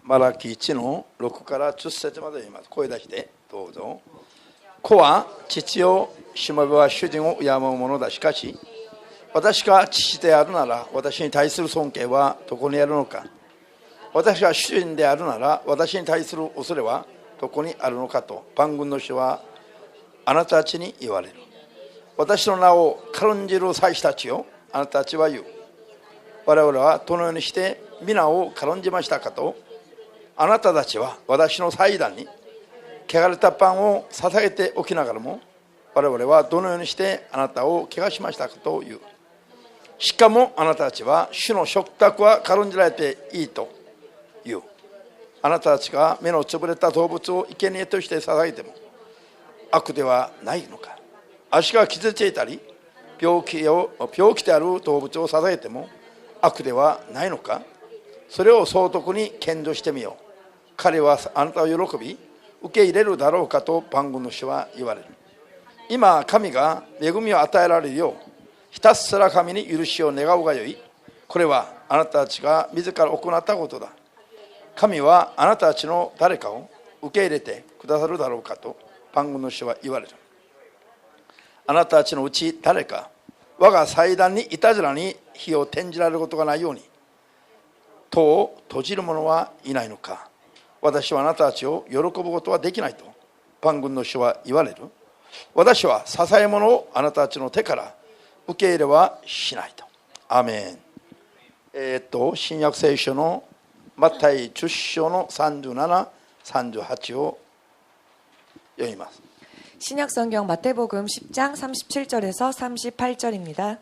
マラキ1の6から10節まで読みます。声出してどうぞ。子は父を、しもべは主人を敬うものだ。しかし私が父であるなら私に対する尊敬はどこにあるのか。私が主人であるなら私に対する恐れはどこにあるのかと万軍の主はあなたたちに言われる。私の名を軽んじる祭司たちよ、あなたたちは言う。我々はどのようにして皆を軽んじましたかと。あなたたちは私の祭壇に汚れたパンを捧げておきながらも、我々はどのようにしてあなたを汚しましたかと言う。しかもあなたたちは主の食卓は軽んじられていいと言う。あなたたちが目のつぶれた動物を生贄として捧げても悪ではないのか。足が傷ついたり病気である動物を捧げても悪ではないのか。それを総督に献上してみよう。彼はあなたを喜び受け入れるだろうかと万軍の主は言われる。今神が恵みを与えられるようひたすら神に許しを願うがよい。これはあなたたちが自ら行ったことだ。神はあなたたちの誰かを受け入れてくださるだろうかと万軍の主は言われる。あなたたちのうち誰か我が祭壇にいたずらに火を転じられることがないように戸を閉じる者はいないのか。私はあなたたちを喜ぶことはできないと万軍の主は言われる。私は支え物をあなたたちの手から受け入れはしないと。アーメン。新約聖書のマタイ10章の37、38を読みます。新約성경 마태복음 10장 37절에서 38절입니다.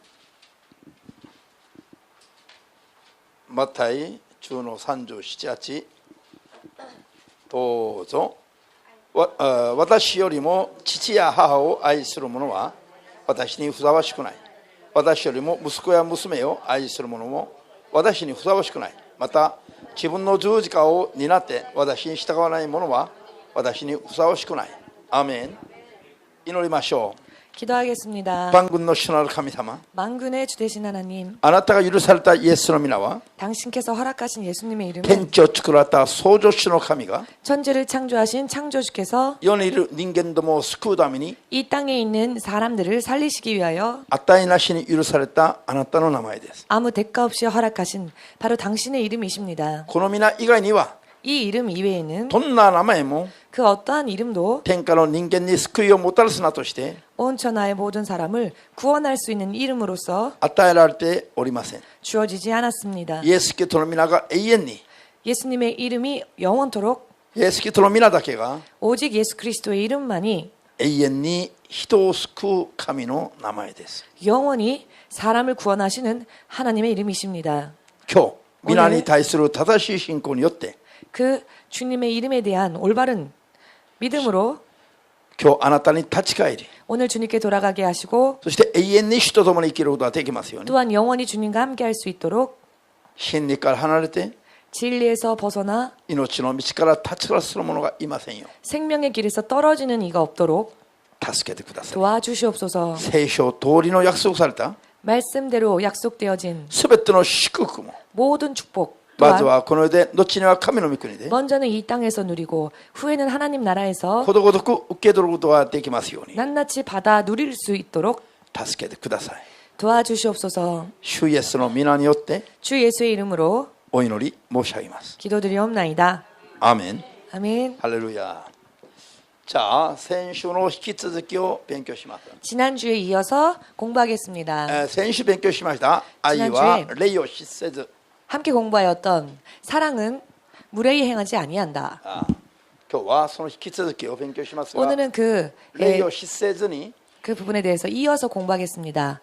マタイ10の37、8どうぞ。私よりも父や母を愛する者は私にふさわしくない。私よりも息子や娘を愛する者も私にふさわしくない。また自分の十字架を担って私に従わない者は私にふさわしくない。アーメン。祈りましょう。 기도하겠습니다. 만군의 주 나라神様, 만군의 주 되신 하나님, あなたが許されたイエスの皆は 당신께서 허락하신 예수님의 이름은天地を作られた創造主の神が 천지를 창조하신 창조주께서 世にいる人間どもを救うために 이 땅에 있는 사람들을 살리시기 위하여 値なしに許されたあなたの名前です。 아무 대가 없이 허락하신 바로 당신의 이름이십니다. この皆以外には 이 이름 이외에는 どんな名前も 그 어떠한 이름도 天下の人間に救いをもたらすなとして 온 천하의 모든 사람을 구원할 수 있는 이름으로서 与えられておりません。 주어지지 않았습니다. イエス・キリストの皆が永遠に 예수님의 이름이 영원토록 イエス・キリストの皆だけが 오직 예수 그리스도의 이름만이 永遠に人を救う神の名前です。 영원히 사람을 구원하시는 하나님의 이름이십니다. 今日皆に対する正しい信仰によって 그 주님의 이름에 대한 올바른 믿음으로 今日あなたに立ち返り 오늘 주님께 돌아가게 하시고 そして永遠に主と共に生きることができますように 또한 영원히 주님과 함께 할 수 있도록 真理から離れて 진리에서 벗어나 命の道から立ち去らする者がいませんよ。 생명의 길에서 떨어지는 이가 없도록 助けてください。 도와주시옵소서. 聖書通りの約束された 말씀대로 약속되어진 すべての祝福も 모든 축복 まず 또한 はこの世で後には神の御国で 먼저는 이 땅에서 누리고 후에는 하나님 나라에서 ことごとく受け取ることができますように 낱낱이 받아 누릴 수 있도록 助けてください。 도와주시옵소서. 主イエスの皆によって 주 예수의 이름으로 お祈り申し上げます。 기도드리옵나이다. アーメン。 아멘. ハレルヤ。じゃあ先週の引き続きを勉強します。 지난주에 이어서 공부하겠습니다. 先週勉強しました愛は霊を失せず 함께 공부하였던 사랑은 무례히 행하지 아니한다. 今日はその引き続きを勉強しますが 오늘은 그 霊を失せずに 부분에 대해서 이어서 공부하겠습니다.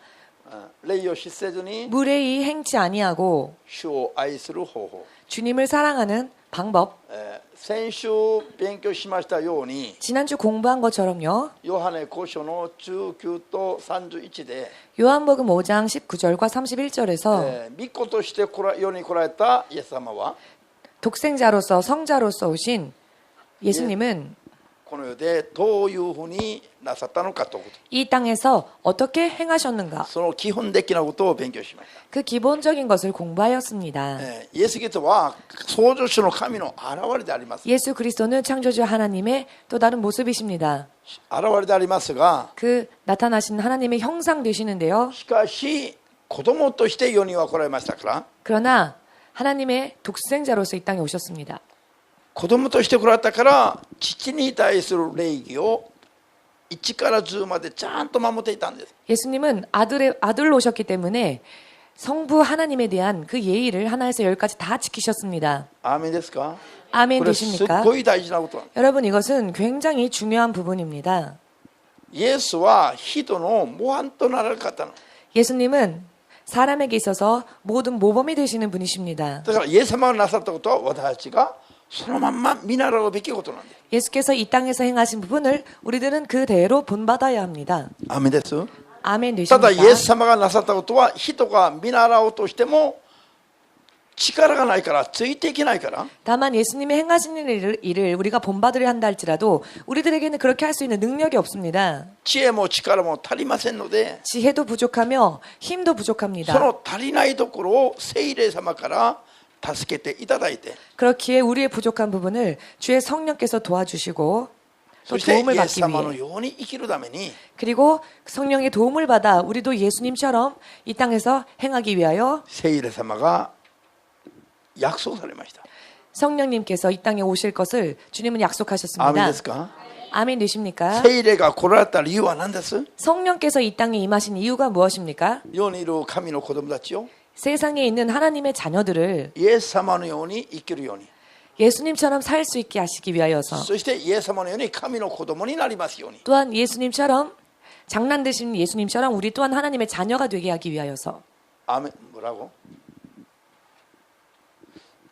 霊を失せずに 무례히 행치 아니하고 主を愛する方法 주님을 사랑하는 방법. 先週勉強しましたように 지난주 공부한 것처럼요. ヨハネ5章の19と31で 요한복음 5장 19절과 31절에서 御子として世に来られたイエス様は 독생자로서 성자로서 오신 예수님은 この世でどういうふうになさったのかということ、 이 땅에서 어떻게 행하셨는가? その基本的なことを勉強しまし 그 기본적인 것을 공부하였습니다. た。イエス・キリストは創造主の神の現れであります。 예수 그리스도는 창조주 하나님의 또 다른 모습이십니다. 現れでありますが、 그 나타나신 하나님의 형상 되시는데요. しかし子供として世には来られましたから、 그러나 하나님의 독생자로서 이 땅에 오셨습니다. 子供として来られたから父に対する礼儀を1から10までちゃんと守っていたんです。 예수님은 아들로 오셨기 때문에 성부 하나님에 대한 그 예의를 하나에서 열까지 다 지키셨습니다. アーメンですか？ 아멘 これすっ 되십니까? ごい大事なことなんです。 여러분 이것은 굉장히 중요한 부분입니다. イエスは人の模範となられる方なの。 예수님은 사람에게 있어서 모든 모범이 되시는 분이십니다. だからイエス様がなさったことは私たちがそのまんま見習うべきことなんです。 예수께서 이 땅에서 행하신 부분을 우리들은 그대로 본받아야 합니다. アーメンです。 아멘 ただイエス 되십니까? 様がなさったことは人が見習おうとしても力がないからついていけないから、 다만 예수님이 행하신 일을 우리가 본받으려 한다 할지라도 우리들에게는 그렇게 할 수 있는 능력이 없습니다. 知恵も力も足りませんので、 지혜도 부족하며 힘도 そ 부족합니다. の足りないところを聖霊様から助けていただいて、 그렇기에 우리의 부족한 부분을 주의 성령께서 도와주시고 そ 또 してイ 도움을 エス 받기 様の 위해 ように生きるために 그리고 성령의 도움을 받아 우리도 예수님처럼 이 땅에서 행하기 위하여 聖霊様が約束されました。 성령님께서 이 땅에 오실 것을 주님은 アーメン 약속하셨습니다. ですか？ 아멘 되십니까? 聖霊が来られた理由は何です？ 성령께서 이 땅에 임하신 이유가 무엇입니까? 世にいる神の子供たちを 세상에 있는 하나님의 자녀들을 イエス様のように生きるように、 예수님처럼 살 수 있게 하시기 위하여서 そしてイエス様のように神の子供になりますように、 또한 예수님처럼 장난 되신 예수님처럼 우리 또한 하나님의 자녀가 되게 하기 위하여서 アーメン、뭐라고？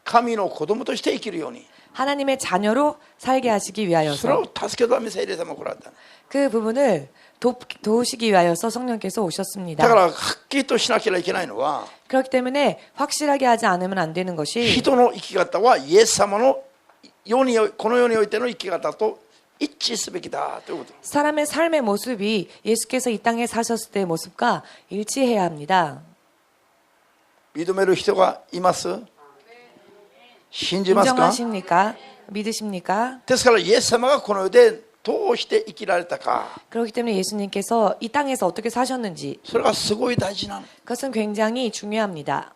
神の子供として生きるように、 하나님의 자녀로 살게 하시기 それ 위하여서 を助けるために聖霊様が来られた。 그 부분을 도우시기 위하여서 성령께서 だか 오셨습니다. らはっきりとしなければいけないのは、 그렇기 때문에 확실하게 하지 않으면 안 되는 것이 人の生き方はイエス様の世にこの世においての生き方と一致すべきだということ。 사람의 삶의 모습이 예수께서 이 땅에 사셨을 때의 모습과 일치해야 합니다. 認める人がいます？信じますか？ 인정하십니까? 믿으십니까? ですからイエス様がこの世でどうして生きられたか、 그렇기 때문에 예수님께서 이 땅에서 어떻게 사셨는지 それがすごい大事なの。 그것은 굉장히 중요합니다.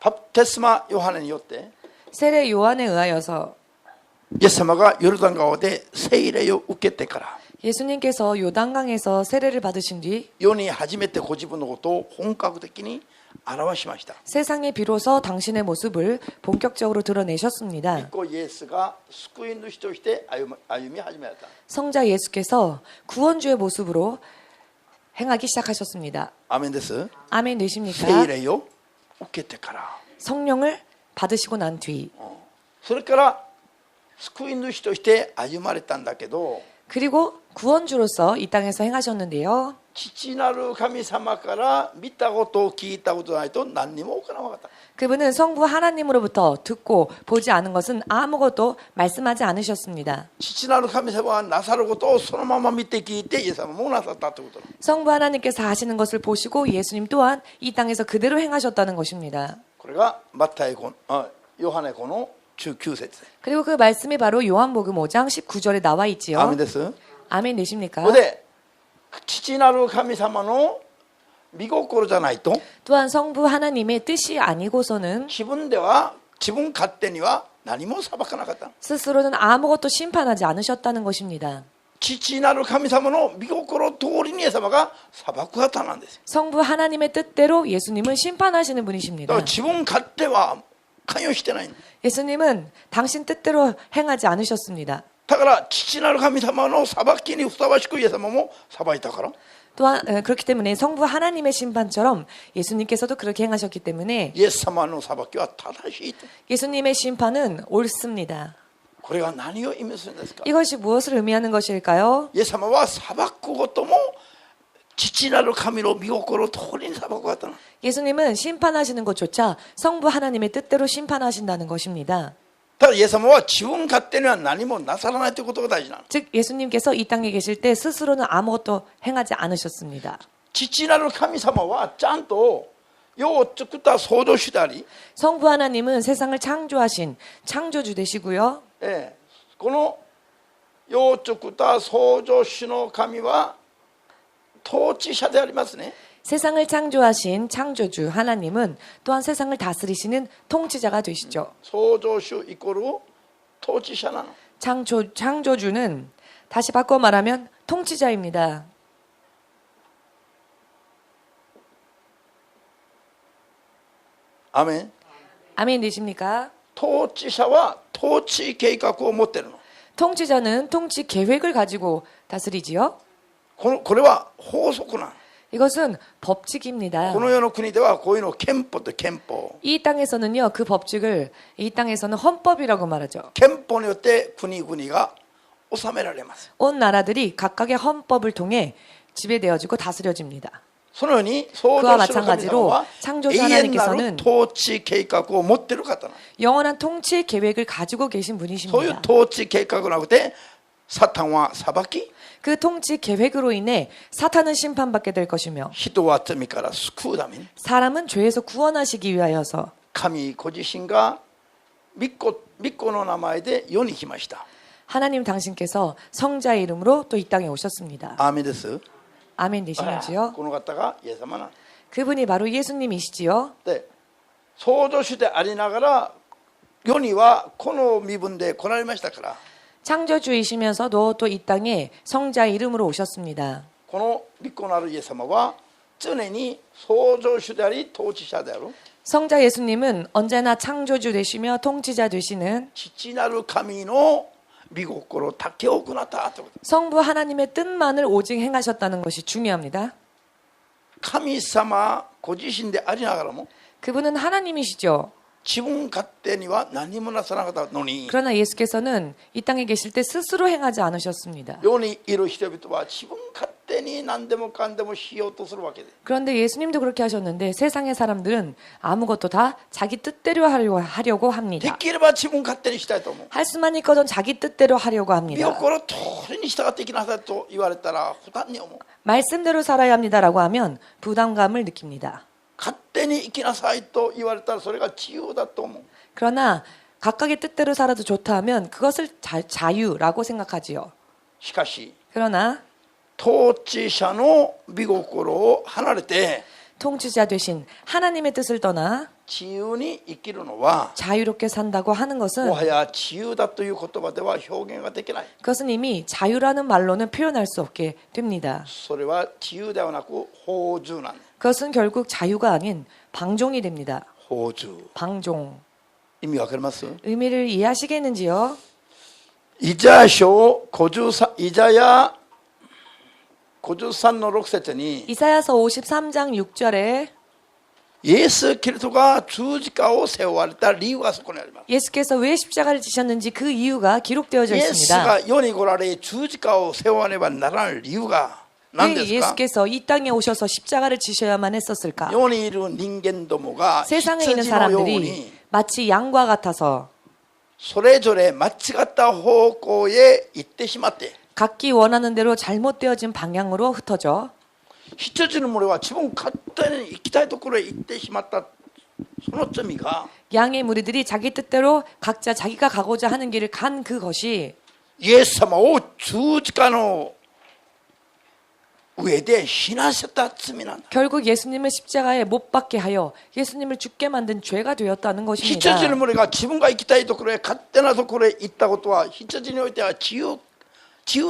バプテスマヨハネによって 세례 요한에 의하여서 イエス様がヨルダン川で聖霊を受けてから 예수님께서 요단강에서 세례를 받으신 뒤 世に初めてご自分のことを本格的に表しました。 세상에 비로소 당신의 모습을 본격적으로 드러내셨습니다. 一個イエスが救い主として歩み始めた。 성자 예수께서 구원주의 모습으로 행하기 시작하셨습니다. アーメンです。 아멘 되십니까? 聖霊を受けてから、 성령을 받으시고 난 뒤 それから救い主として歩まれたんだけど、 그리고 구원주로서 이 땅에서 행하셨는데요. 父なる神様から見たことを聞いたことないと何にも行わなかった。 그분은 성부 하나님으로부터 듣고 보지 않은 것은 아무것도 말씀하지 않으셨습니다. 父なる神様がなさることをそのまま見て聞いてイエス様もなさったということ。 성부 하나님께서 하시는 것을 보시고 예수님 또한 이 땅에서 그대로 행하셨다는 것입니다. これがマタイ語、ヨハネ語の19節。 그리고 그 말씀이 바로 요한복음 5장 19절에 나와 アーメン 있지요. です。 아멘 되십니까? ここで父なる神様の御心じゃないと 또한 성부 하나님의 뜻이 아니고서는 自分では自分勝手には何も裁かなかった。 스스로는 아무것도 심판하지 않으셨다는 것입니다. 父なる神様の御心通りにイエス様が裁く方なんです。 성부 하나님의 뜻대로 예수님은 심판하시는 だか 분이십니다. ら自分勝手は関与してないんです。 예수님은 당신 뜻대로 행하지 않으셨습니다. だから父なる神様の裁きにふさわしくイエス様も裁いたから、 또한 그렇기 때문에 성부 하나님의 심판처럼 예수님께서도 그렇게 행하셨기 때문에 イエス様の裁きは正しいと。 예수님의 심판은 옳습니다. これが何を意味するんですか？ 이것이 무엇을 의미하는 것일까요? イエス様は裁くことも父なる神の御心通りに裁く方なの。 예수님은 심판하시는 것조차 성부 하나님의 뜻대로 심판하신다는 것입니다. ただイエス様は自分勝手には何もなさらないということが大事なの。 즉 예수님께서 이 땅에 계실 때 스스로는 아무것도 행하지 않으셨습니다. 父なる神様はちゃんと世を作った創造主であり、 성부 하나님은 세상을 창조하신 창조주 되시고요. この世を作った創造主の神は統治者でありますね。 세상을 창조하신 창조주 하나님은 또한 세상을 다스리시는 통치자가 되시죠. 創造主イコール統治者なの。 창조주는 다시 바꿔 말하면 통치자입니다. アメン。 아멘 되십니까? 統治者は統治計画を持っているの。 통치자는 통치 계획을 가지고 다스리지요. これは法則なの。 이것은 법칙입니다. この世の国ではこういうのを憲法と憲法。 이 땅에서는요, 그 법칙을 이 땅에서는 헌법이라고 말하죠. 憲法によって国々が治められます。 온 나라들이 각각의 헌법을 통해 지배되어지고 다스려집니다. そのように創造主の神様は永遠なる統治計画を持っている方なの。 영원한 통치 계획을 가지고 계신 そういう 분이십니다. 統治計画がなくてサタンは裁き、 그 통치 계획으로 인해 사탄은 심판받게 될 것이며 人は罪から救うために 사람은 죄에서 구원하시기 위하여서 神ご自身が御子の名前で世に来ました。 하나님 당신께서 성자의 이름으로 또 이 땅에 오셨습니다. アーメンです。 아멘 되시는지요? この方がイエス様なんです。 그분이 바로 예수님이시지요. で創造主でありながら世にはこの身分で来られましたから、 창조주이시면서도 또 이 땅에 성자의 이름으로 오셨습니다. この御子なるイエス様は常に創造主であり統治者である 성자 예수님은 언제나 창조주 되시며 통치자 되시는 父なる神の御心だけを行ったということ。 성부 하나님의 뜻만을 오직 행하셨다는 것이 중요합니다. 神様ご自身でありながらも 그분은 하나님이시죠. 自分勝手には何もなさなかったのに、 그러나 예수께서는 이 땅에 계실 때 스스로 행하지 않으셨습니다. 世にいる人々は自分勝手に何でもかんでもしようとするわけで、 그런데 예수님도 그렇게 하셨는데 세상의 사람들은 아무것도 다 자기 뜻대로 하려고 で 합니다. きれば自分勝手にしたいと思う。 할 수만 있거든 자기 뜻대로 하려고 御 합니다. 心通りに従っていきなさいと言われたら負担に思う。 말씀대로 살아야 합니다라고 하면 부담감을 느낍니다. 勝手に生きなさいと言われたらそれが自由だと思う。 그러나 각각의 뜻대로 살아도 좋다 하면 그것을 자유라고 생각하지요. しかし 그러나 統治者の御心を離れて 통치자 되신 하나님의 뜻을 떠나 自由に生きるのは 자유롭게 산다고 하는 も 것은 はや自由だという言葉では表現ができない。 그것은 이미 자유라는 말로는 표현할 수 없게 됩니다. それは自由ではなく放従なんだ。 그것은 결국 자유가 아닌 방종이 됩니다. 放従。 방종. 意味わかります？ 의미를 이해하시겠는지요? イザヤ書53、イザヤ53の6節に 이사야서 53장 6절에 イエス・キリストが十字架を背負われた理由がそこにあります。 예수께서 왜 십자가를 지셨는지 그 이유가 기록되어져 イエス 있습니다. が世に来られ十字架を背負わねばならない理由が何 왜 ですか？ 예수께서 이 땅에 오셔서 십자가를 지셔야만 했었을까? 世にいる人間どもが 세상에 있는 羊のよう 사람들이 に 마치 양과 같아서 それぞれ間違った方向へ行ってしまって、 각기 원하는 대로 잘못되어진 방향으로 흩어져 羊の群れは自分勝手に行きたいところへ行ってしまったその罪が 양의 무리들이 자기 뜻대로 각자 자기가 가고자 하는 길을 간 그것이 イエス様を十字架の上で死なせた罪なんだ。 결국 예수님을 십자가에 못 박게 하여 예수님을 죽게 만든 죄가 되었다는 것입니다. 羊の群れが自分が行きたいところへ勝手なところへ行ったことは羊においては自由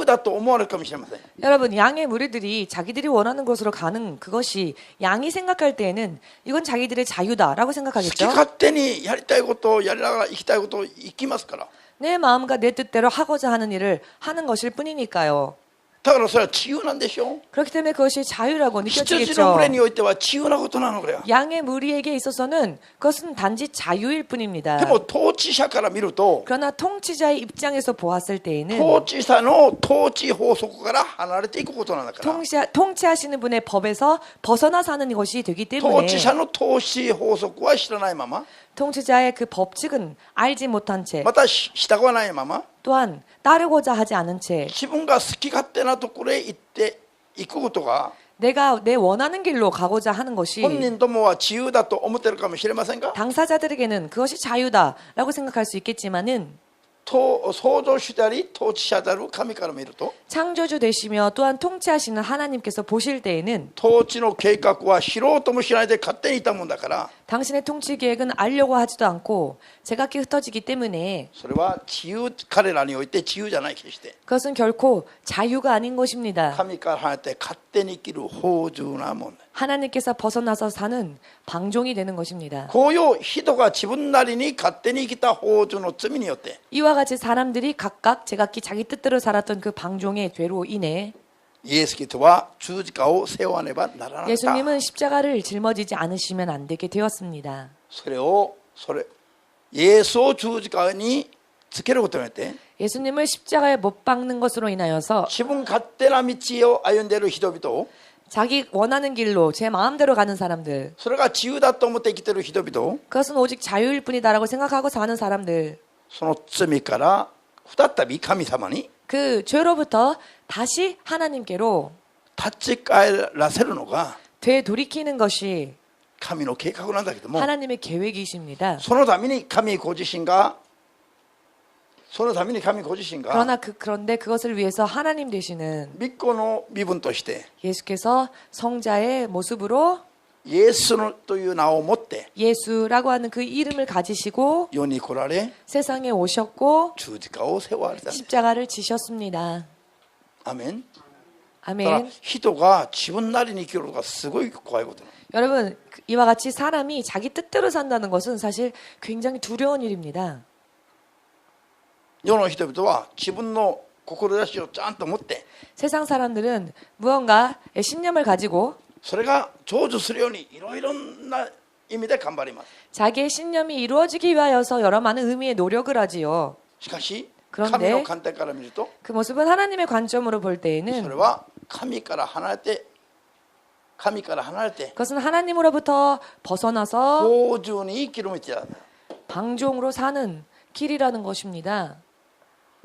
だと思われるかもしれません。 여러분 양의 무리들이 자기들이 원하는 곳으로 가는 그것이 양이 생각할 때에는 이건 자기들의 자유다라고 好き 생각하겠죠. 勝手にやりたいことをやりながら行きたいことを行きますから。 내 마음과 내 뜻대로 하고자 하는 일을 하는 것일 뿐이니까요. だからそれは自由なんでしょう。 그렇기 때문에 그것이 자유라고 羊の 느껴지겠죠. 群れにおいては自由なことなのこれは。 양의 무리에게 있어서는 그것은 단지 자유일 뿐입니다. でも統治者から見ると 그러나 통치자의 입장에서 보았을 때에는 統治者の統治法則から離れていくことなんだから。 통치하시는 분의 법에서 벗어나 사는 것이 되기 統 때문에 治者の統治法則は知らないまま 통치자의 그 법칙은 알지 못한 채 また従わないまま 또한 따르고자 하지 않은 채 自分が好き勝手なところへ行っていくことが 내가 내 원하는 길로 가고자 하는 것이 本人どもは自由だと思っているかもしれませんが 당사자들에게는 그것이 자유다라고 생각할 수 있겠지만은 創造主であり統治者である神から見ると 창조주 되시며 또한 통치하시는 하나님께서 보실 때에는 統治の計画は知ろうともしないで勝手にいたもんだから 당신의 통치 계획은 알려고 하지도 않고 제각기 흩어지기 때문에 それは自由彼らにおいて自由じゃない決して 그것은 결코 자유가 아닌 것입니다. 神から離れて勝手に生きる放縦なもんだ 하나님께서 벗어나서 사는 방종이 되는 것입니다. こういう人が自分なりに勝手に生きた放縦の罪によって 이와 같이 사람들이 각각 제각기 자기 뜻대로 살았던 그 방종의 죄로 인해 イエス・キリストは十字架を背負わねばならなかった 예수님은 십자가를 짊어지지 않으시면 안 되게 되었습니다. それイエスを十字架につけることによって 예수님을 십자가에 못 박는 것으로 인하여서 自分勝手な道を歩んでいる人々を 자기 원하는 길로 제 마음대로 가는 사람들 それが自由だと思って生きている人々を 그것은 오직 자유일 뿐이다라고 생각하고 사는 사람들 その罪から再び神様に 그 죄로부터 다시 하나님께로 立ち返らせるのが 되돌이키는 것이 神の計画なんだけども 하나님의 계획이십니다. そのために神ご自身が 그러나 그런데 그것을 위해서 하나님 되시는 御子の身分として 예수께서 성자의 모습으로 イエスのという名を持って 예수라고 하는 그 이름을 가지시고 世に来られ 세상에 오셨고 十字架を背負われたんです 십자가를 지셨습니다. アメンだから 아멘. 人が自分なりに生きるのがすごい怖いことなの 여러분 이와 같이 사람이 자기 뜻대로 산다는 것은 사실 굉장히 두려운 일입니다. 世の人々は自分の志をちゃんと持って 세상 사람들은 무언가 신념을 가지고 それが成就するようにいろいろな意味で頑張ります 자기의 신념이 이루어지기 위하여서 여러 많은 의미의 노력을 하지요. しかし 그런데 神の観点から見ると 그 모습은 하나님의 관점으로 볼 それ 때에는 は神から離れて 그것은 하나님으로부터 벗어나서 放縦に生きる道だ 방종으로 사는 길이라는 것입니다.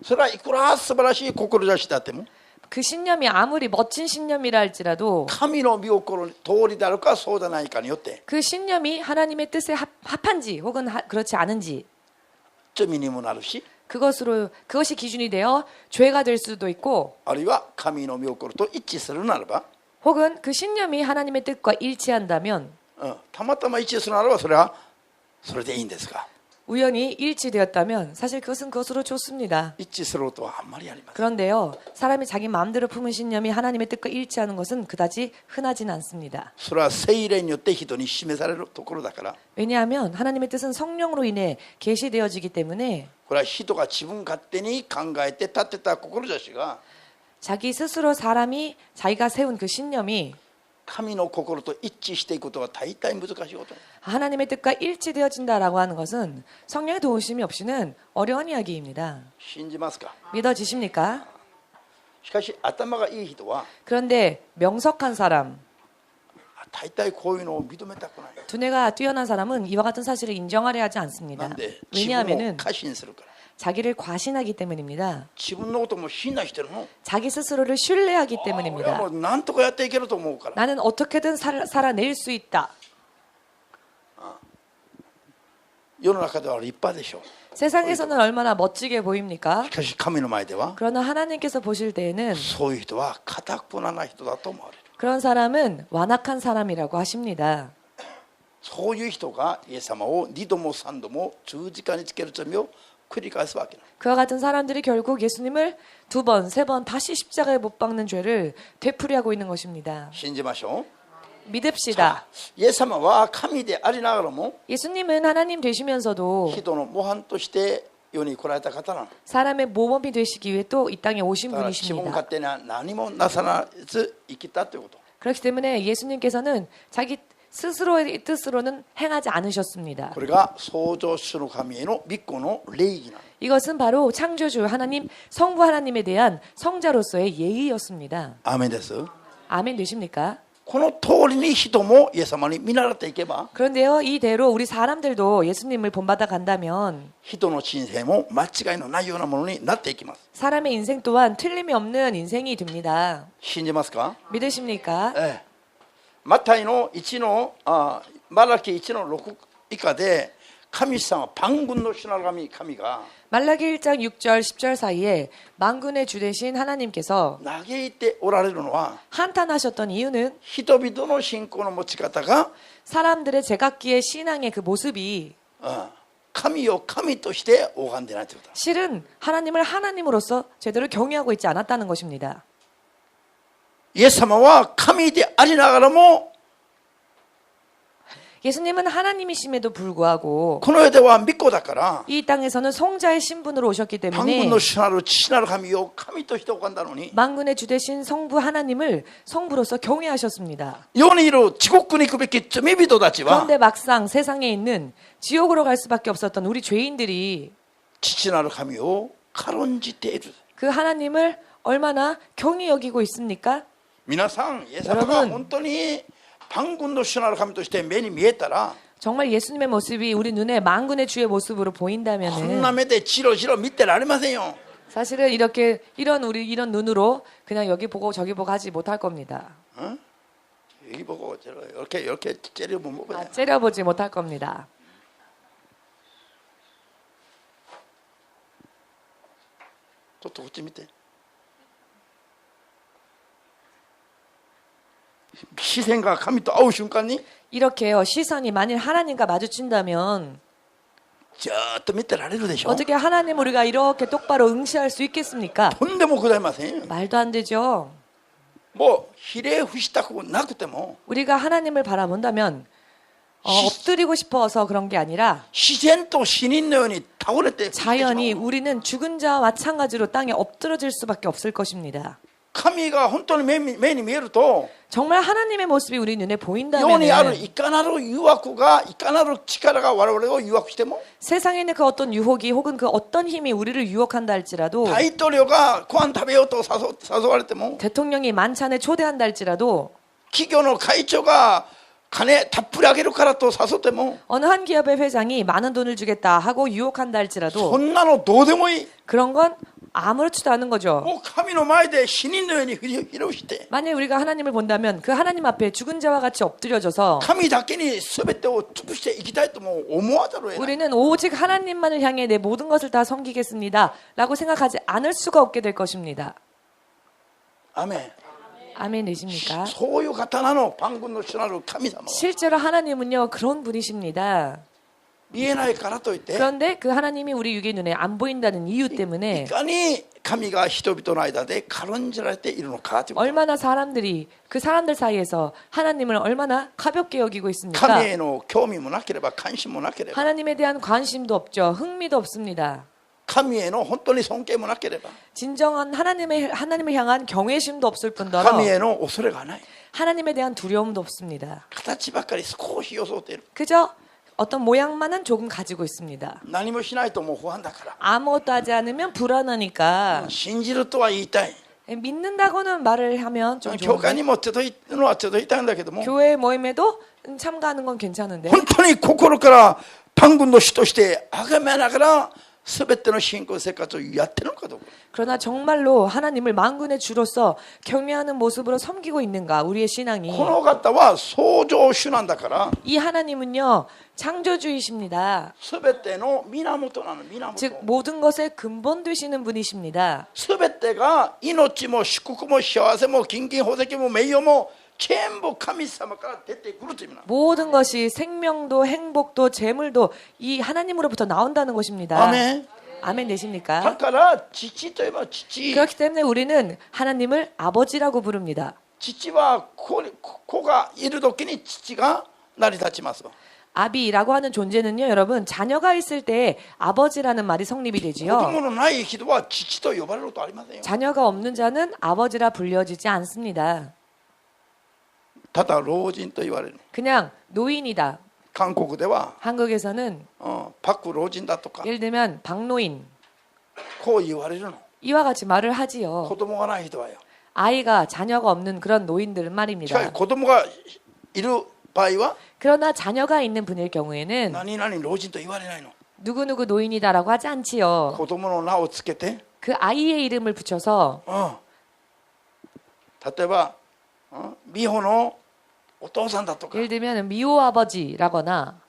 それはいくら素晴らしい志だっても 그 신념이 아무리 멋진 신념이라 할지라도 神の御心の通りであるかそうでないかによって 그 신념이 하나님의 뜻에 합한지 혹은 그렇지 않은지 罪にもなるし 그것이 기준이 되어 죄가 될 수도 있고 あるいは神の御心と一致するならば 혹은 그 신념이 하나님의 뜻과 일치한다면 たまたま一致するならばそれはそれでいいんですが 우연히 일치되었다면 사실 그것은 그것으로 좋습니다. 一致することはあんまりありません 그런데요, 사람이 자기 마음대로 품은 신념이 하나님의 뜻과 일치하는 것은 그다지 흔하진 않습니다. それは聖霊によって人に示されるところだから 왜냐하면 하나님의 뜻은 성령으로 인해 계시되어지기 때문에 これは人が自分勝手に考えて立てた志が 자기 스스로 사람이 자기가 세운 그 신념이 神の心と一致していくことは大体難しいこと 하나님의 뜻과 일치되어진다라고 하는 것은 성령의 도우심이 없이는 어려운 이야기입니다. 信じますか 믿어지십니까? しかし頭がいい人は 그런데 명석한 사람, 大体こういうのを認めたくない 두뇌가 뛰어난 사람은 이와 같은 사실을 인정하려 하지 な 않습니다. んで自分を 왜냐하면은 過信するから 자기를 과신하기 때문입니다. 自分のことも信頼してるの 자기 스스로를 신뢰하기 俺は 때문입니다. もう何とかやっていけると思うから 나는 어떻게든 살아낼 수 있다. 世の中では立派でしょう 세상에서는 얼마나 멋지게 보입니까? しかし神の前では 그러나 하나님께서 보실 때에는 そういう人は堅くなな人だと思われる 그런 사람은 완악한 사람이라고 하십니다. そういう人がイエス様を2度も3度も十字架につける罪を繰り返すわけなの 그와 같은 사람들이 결국 예수님을 2번, 3번 다시 십자가에 못 박는 죄를 되풀이하고 있는 것입니다. 信じましょう 믿읍시다. イエス様は神でありながらも 예수님은 하나님 되시면서도 人の模範として世に来られた方なの 사람의 모범이 되시기 위해 또 이 땅에 오신 だから自分 분이십니다. 勝手には何もなさず生きたということ 그렇기 때문에 예수님께서는 자기 스스로의 뜻으로는 행하지 않으셨습니다. これが創造主の神への御子の礼儀なの 이것은 바로 창조주 하나님, 성부 하나님에 대한 성자로서의 예의였습니다. アーメンです 아멘 되십니까? この通りに人もイエス様に見習っていけば 그런데요, 이대로 우리 사람들도 예수님을 본받아 간다면 人の人生も間違いのないようなものになっていきます。 사람의 인생 또한 틀림이 없는 인생이 됩니다. 信じますか？ 믿으십니까? ええ、マタイの1のマラキ1の6以下で神様万軍の主なる神が 말라기 1장 6절 10절 사이에 만군의 주 되신 하나님께서 嘆いておられるのは 한탄하셨던 이유는 人々の信仰の持ち方が 사람들의 제각기의 신앙의 그 모습이 神を神として拝んでないということだ。 실은 하나님을 하나님으로서 제대로 경외하고 있지 않았다는 것입니다. イエス様は神でありながらも 예수님은 하나님이심에도 불구하고 この世では御子だから 이 땅에서는 성자의 신분으로 오셨기 万 때문에 軍の主なる父なる神を神として拝んだのに 만군의 주 되신 성부 하나님을 성부로서 경외하셨습니다. 世にいる地獄に行くべき罪人たちは 그런데 막상 세상에 있는 지옥으로 갈 수밖에 없었던 우리 죄인들이 父なる神を軽んじている。 그 하나님을 얼마나 경히 여기고 있습니까? 皆さん、イエス様が本当に万軍の主なる神として目に見えたら 정말 예수님의 모습이 우리 눈에 만군의 주의 모습으로 こんな 보인다면은 目でチロチロ見てられませんよ。 사실은 이렇게 이런 눈으로 그냥 여기 보고 저기 보고 하지 못할 겁니다. 여기 보고 이렇게 째려보면 뭐야. 째려보지 못할 겁니다. ちょっとこっち見て。視線が神と会う瞬間に 이렇게요. 시선이 만일 하나님과 마주친다면 ずーっと見てられるでしょ。 어떻게 하나님 우리가 이렇게 똑바로 응시할 수 있겠습니까? とんでもございませんよ。 말도 안 되죠. もうひれ伏したくなくても 우리가 하나님을 바라본다면 엎드리고 싶어서 그런 게 아니라 自然と死人のように倒れて 자연히 우리는 죽은 자와 마찬가지로 땅에 엎드러질 수밖에 없을 것입니다. 神が本当に目に見えると 정말 하나님의 모습이 우리 눈에 世にある 보인다면 いかなる誘惑がいかなる力が我々を誘惑しても 세상에 있는 그 어떤 유혹이 혹은 그 어떤 힘이 우리를 유혹한다 할지라도 大統領がご飯食べようと誘われても 대통령이 만찬에 초대한다 할지라도 企業の会長が金たっぷりあげるからと誘っても 어느 한 기업의 회장이 많은 돈을 주겠다 하고 유혹한다 そ 할지라도 んなのどうでもいい。 그런 건 아무렇지도 않은 거죠. もう神の前で死人のようにひれ伏して 만일 우리가 하나님을 본다면 그 하나님 앞에 죽은 자와 같이 엎드려져서 神だけに全てを潰していきたいとも思わざるを得ない。 우리는 오직 하나님만을 향해 내 모든 것을 다 섬기겠습니다 라고 생각하지 않을 수가 없게 될 것입니다. アメン。 아멘 되십니까? そういう方なの、万軍の主なる神様は。 실제로 하나님은요 그런 분이십니다. 見えないからといって 그런데 그 하나님이 우리 육의 눈에 안 보인다는 이유 い 때문에 かに神が人々の間で軽んじられているのかということ。 얼마나 사람들이 그 사람들 사이에서 하나님을 얼마나 가볍게 여기고 있습니까? 神への興味もなければ関心もなければ 하나님에 대한 관심도 없죠. 흥미도 없습니다. 神への本当に尊敬もなければ 진정한 하나님을 향한 경외심도 없을 뿐더러 神への恐れがない。 하나님에 대한 두려움도 없습니다. 形ばかり少し装っている。 그저 어떤 모양만은 조금 가지고 있습니다. 何もしないともう不安だか 아무것도 하지 않으면 불안하니까 ら信じるとは言いたい。 믿는다고는 말을 하면 좀 教会 좋은데 にも届いるのは届いたんだけども 교회 모임에도 참가하는 건 괜찮은데 本当に心から万軍の主として崇めながら全ての信仰生活をやってるのかどうか。 그러나 정말로 하나님을 만군의 주로서 경외하는 모습으로 섬기고 있는가 우리의 신앙이 この方は創造主なんだから 이 하나님은요 창조주이십니다. 全ての源なの。源。 즉 모든 것의 근본 되시는 분이십니다. 全てが命も祝福も幸せも金銀宝石も名誉も全部神様から出てくるという意味なの。 모든 것이 생명도 행복도 재물도 이 하나님으로부터 나온다는 것입니다. アメン。 아멘 だ 되십니까? から父といえば父。 그렇기 때문에 우리는 하나님을 아버지라고 부릅니다. 父は子がいる時に父が成り立ちます。 아비라고 하는 존재는요, 여러분, 자녀가 있을 때 아버지라는 말이 성립이 子 되지요. 供のない人は父と呼ばれることありませんよ。 자녀가 없는 자는 아버지라 불려지지 않습니다. ただ老人と言われる。 그냥 노인이다. 韓国では 한국에서는 パク老人だとか 예를 들면 박노인 こう言われるの。 이와 같이 말을 하지요. 子供がない人はよ。 아이가 자녀가 없는 그런 노인들은 しかし 말입니다. 子供がいる場合は 그러나 자녀가 있는 분일 경우에는 何々老人と言われないの。 누구누구 노인이다라고 하지 않지요. 子供の名をつけて、 그 아이의 이름을 붙여서 例えば、美穂のお父さんだとか、 예를 들면 미호 아버지라거나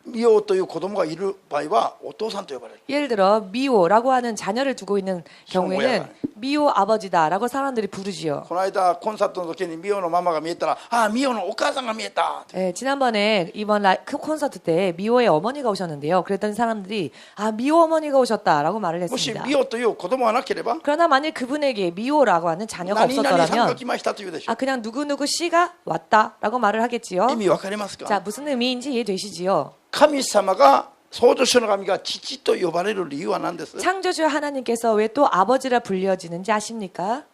美穂という子供がいる場合はお父さんと呼ばれる。 예를 들어 미호라고 하는 자녀를 두고 있는 경우에는 미호 아버지다라고 사람들이 부르지요. この間コンサートの時に美穂のママが見えたら、ああ美穂のお母さんが見えた。 예, 지난번에 이번 콘서트 때 미호의 어머니가 오셨는데요. 그랬더니 사람들이 아 미호 어머니가 오셨다라고 말을 もし 했습니다. 美穂という子供がなければ、 그러나 만약 그분에게 미호라고 하는 자녀가 何々さんが 없었더라면 来ましたと言うでしょ 아 그냥 누구누구 씨가 왔다라고 말을 하겠지요. 意味わかりますか？ 자 무슨 의미인지 이해되시지요? 神様が創造主の神が父と呼ばれる理由は何です？ 창조주 하나님께서 왜 또 아버지라 불려지는지 아십니까?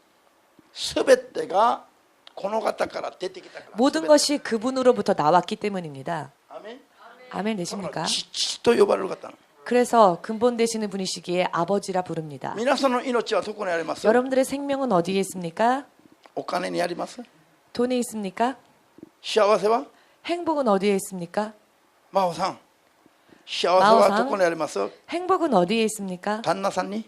すべてがこの方から出てきたから。 모든 것이 그분으로부터 나왔기 때문입니다. アメン。 아멘 だから 되십니까? 父と呼ばれる方。 그래서 근본 되시는 분이시기에 아버지라 부릅니다. 皆さんの命はどこにあります？ 여러분들의 생명은 어디에 있습니까? お金にあります？ 돈에 있습니까? 幸せは？ 행복은 어디에 있습니까? 真帆さん。幸せはどこにあります？ 행복은 어디에 있습니까? 旦那さんに？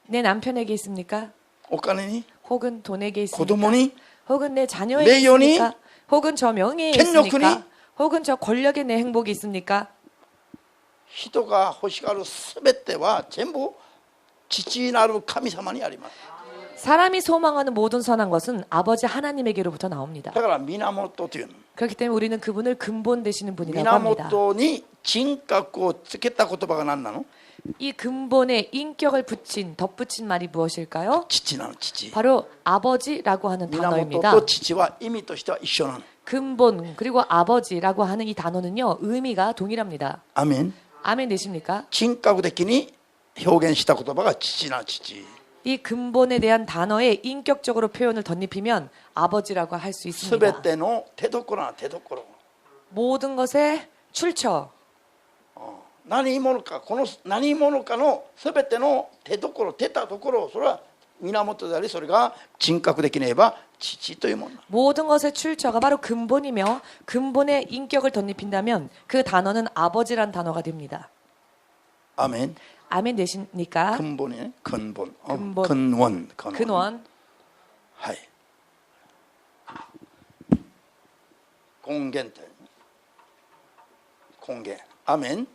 내 남편에게 있습니까? お金に？ 혹은 돈에게 子 있습니까? 供に？ 혹은 내 자녀에게名誉に? 있습니까? 혹은 저 명예에権力に? 있습니까? 혹은 저 권력에 내 행복이 있습니까? 人が欲しがるすべては全部父なる神様にあります。 사람이 소망하는 모든 선한 것은 아버지 하나님에게로부터 나옵니다. だから源というの。 그렇기 때문에 우리는 그분을 근본 되시는 분이라고 합니다. 源に人格をつけた言葉が何なの？ 이 근본에 인격을 붙인 덧붙인 말이 무엇일까요? 父なの父。 바로 아버지라고 하는 源 단어입니다. と父は意味としては一緒なの。 근본 그리고 아버지라고 하는 이 단어는요 의미가 동일합니다. アメン。 아멘 되십니까? 人格的に表現した言葉が父な父。 이 근본에 대한 단어에 인격적으로 표현을 덧입히면 아버지라고 할 수 すべ 있습니다. ての手どころな手どころ。 모든 것의 출처, 何者かこの何者かのすべての手どころ出たところそれは源でありそれが人格的に言えば父というもの。 모든 것의 출처가 바로 근본이며 근본에 인격을 덧입힌다면 그 단어는 아버지란 단어가 됩니다. アメン。 아멘 되십니까? 根本ね、根本、 근본. 根本、 근원, はい。根源って根源。アメン。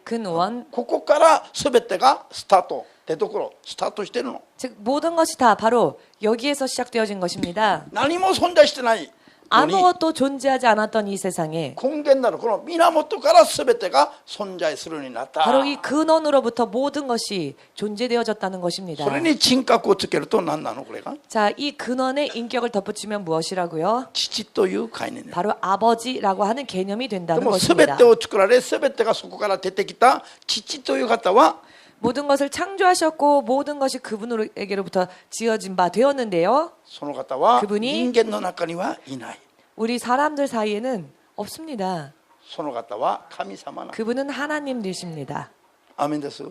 근원, ここからすべてがスタートってところスタートしてるの。 즉 모든 것이 다 바로 여기에서 시작되어진 것입니다. 何も存在してないのに 아무것도 존재하지 않았던 이 세상에 根源なるこの源からすべてが存在するようになった。 바로 이 근원으로부터 모든 것이 존재되어졌다는 것입니다. それに人格をつけると何なのこれが 자, 이 근원에 인격을 덧붙이면 무엇이라고요? 父という概念です。 바로 아버지라고 하는 개념이 で 된다는 もすべ 것입니다. てを作られすべてがそこから出てきた父という方は 모든 것을 창조하셨고 모든 것이 그분에게로부터 지어진 바 되었는데요. その方は 그분이 人間の中にはいない。 우리 사람들 사이에는 없습니다. その方は神様な。 그분은 하나님 되십니다. アメンです。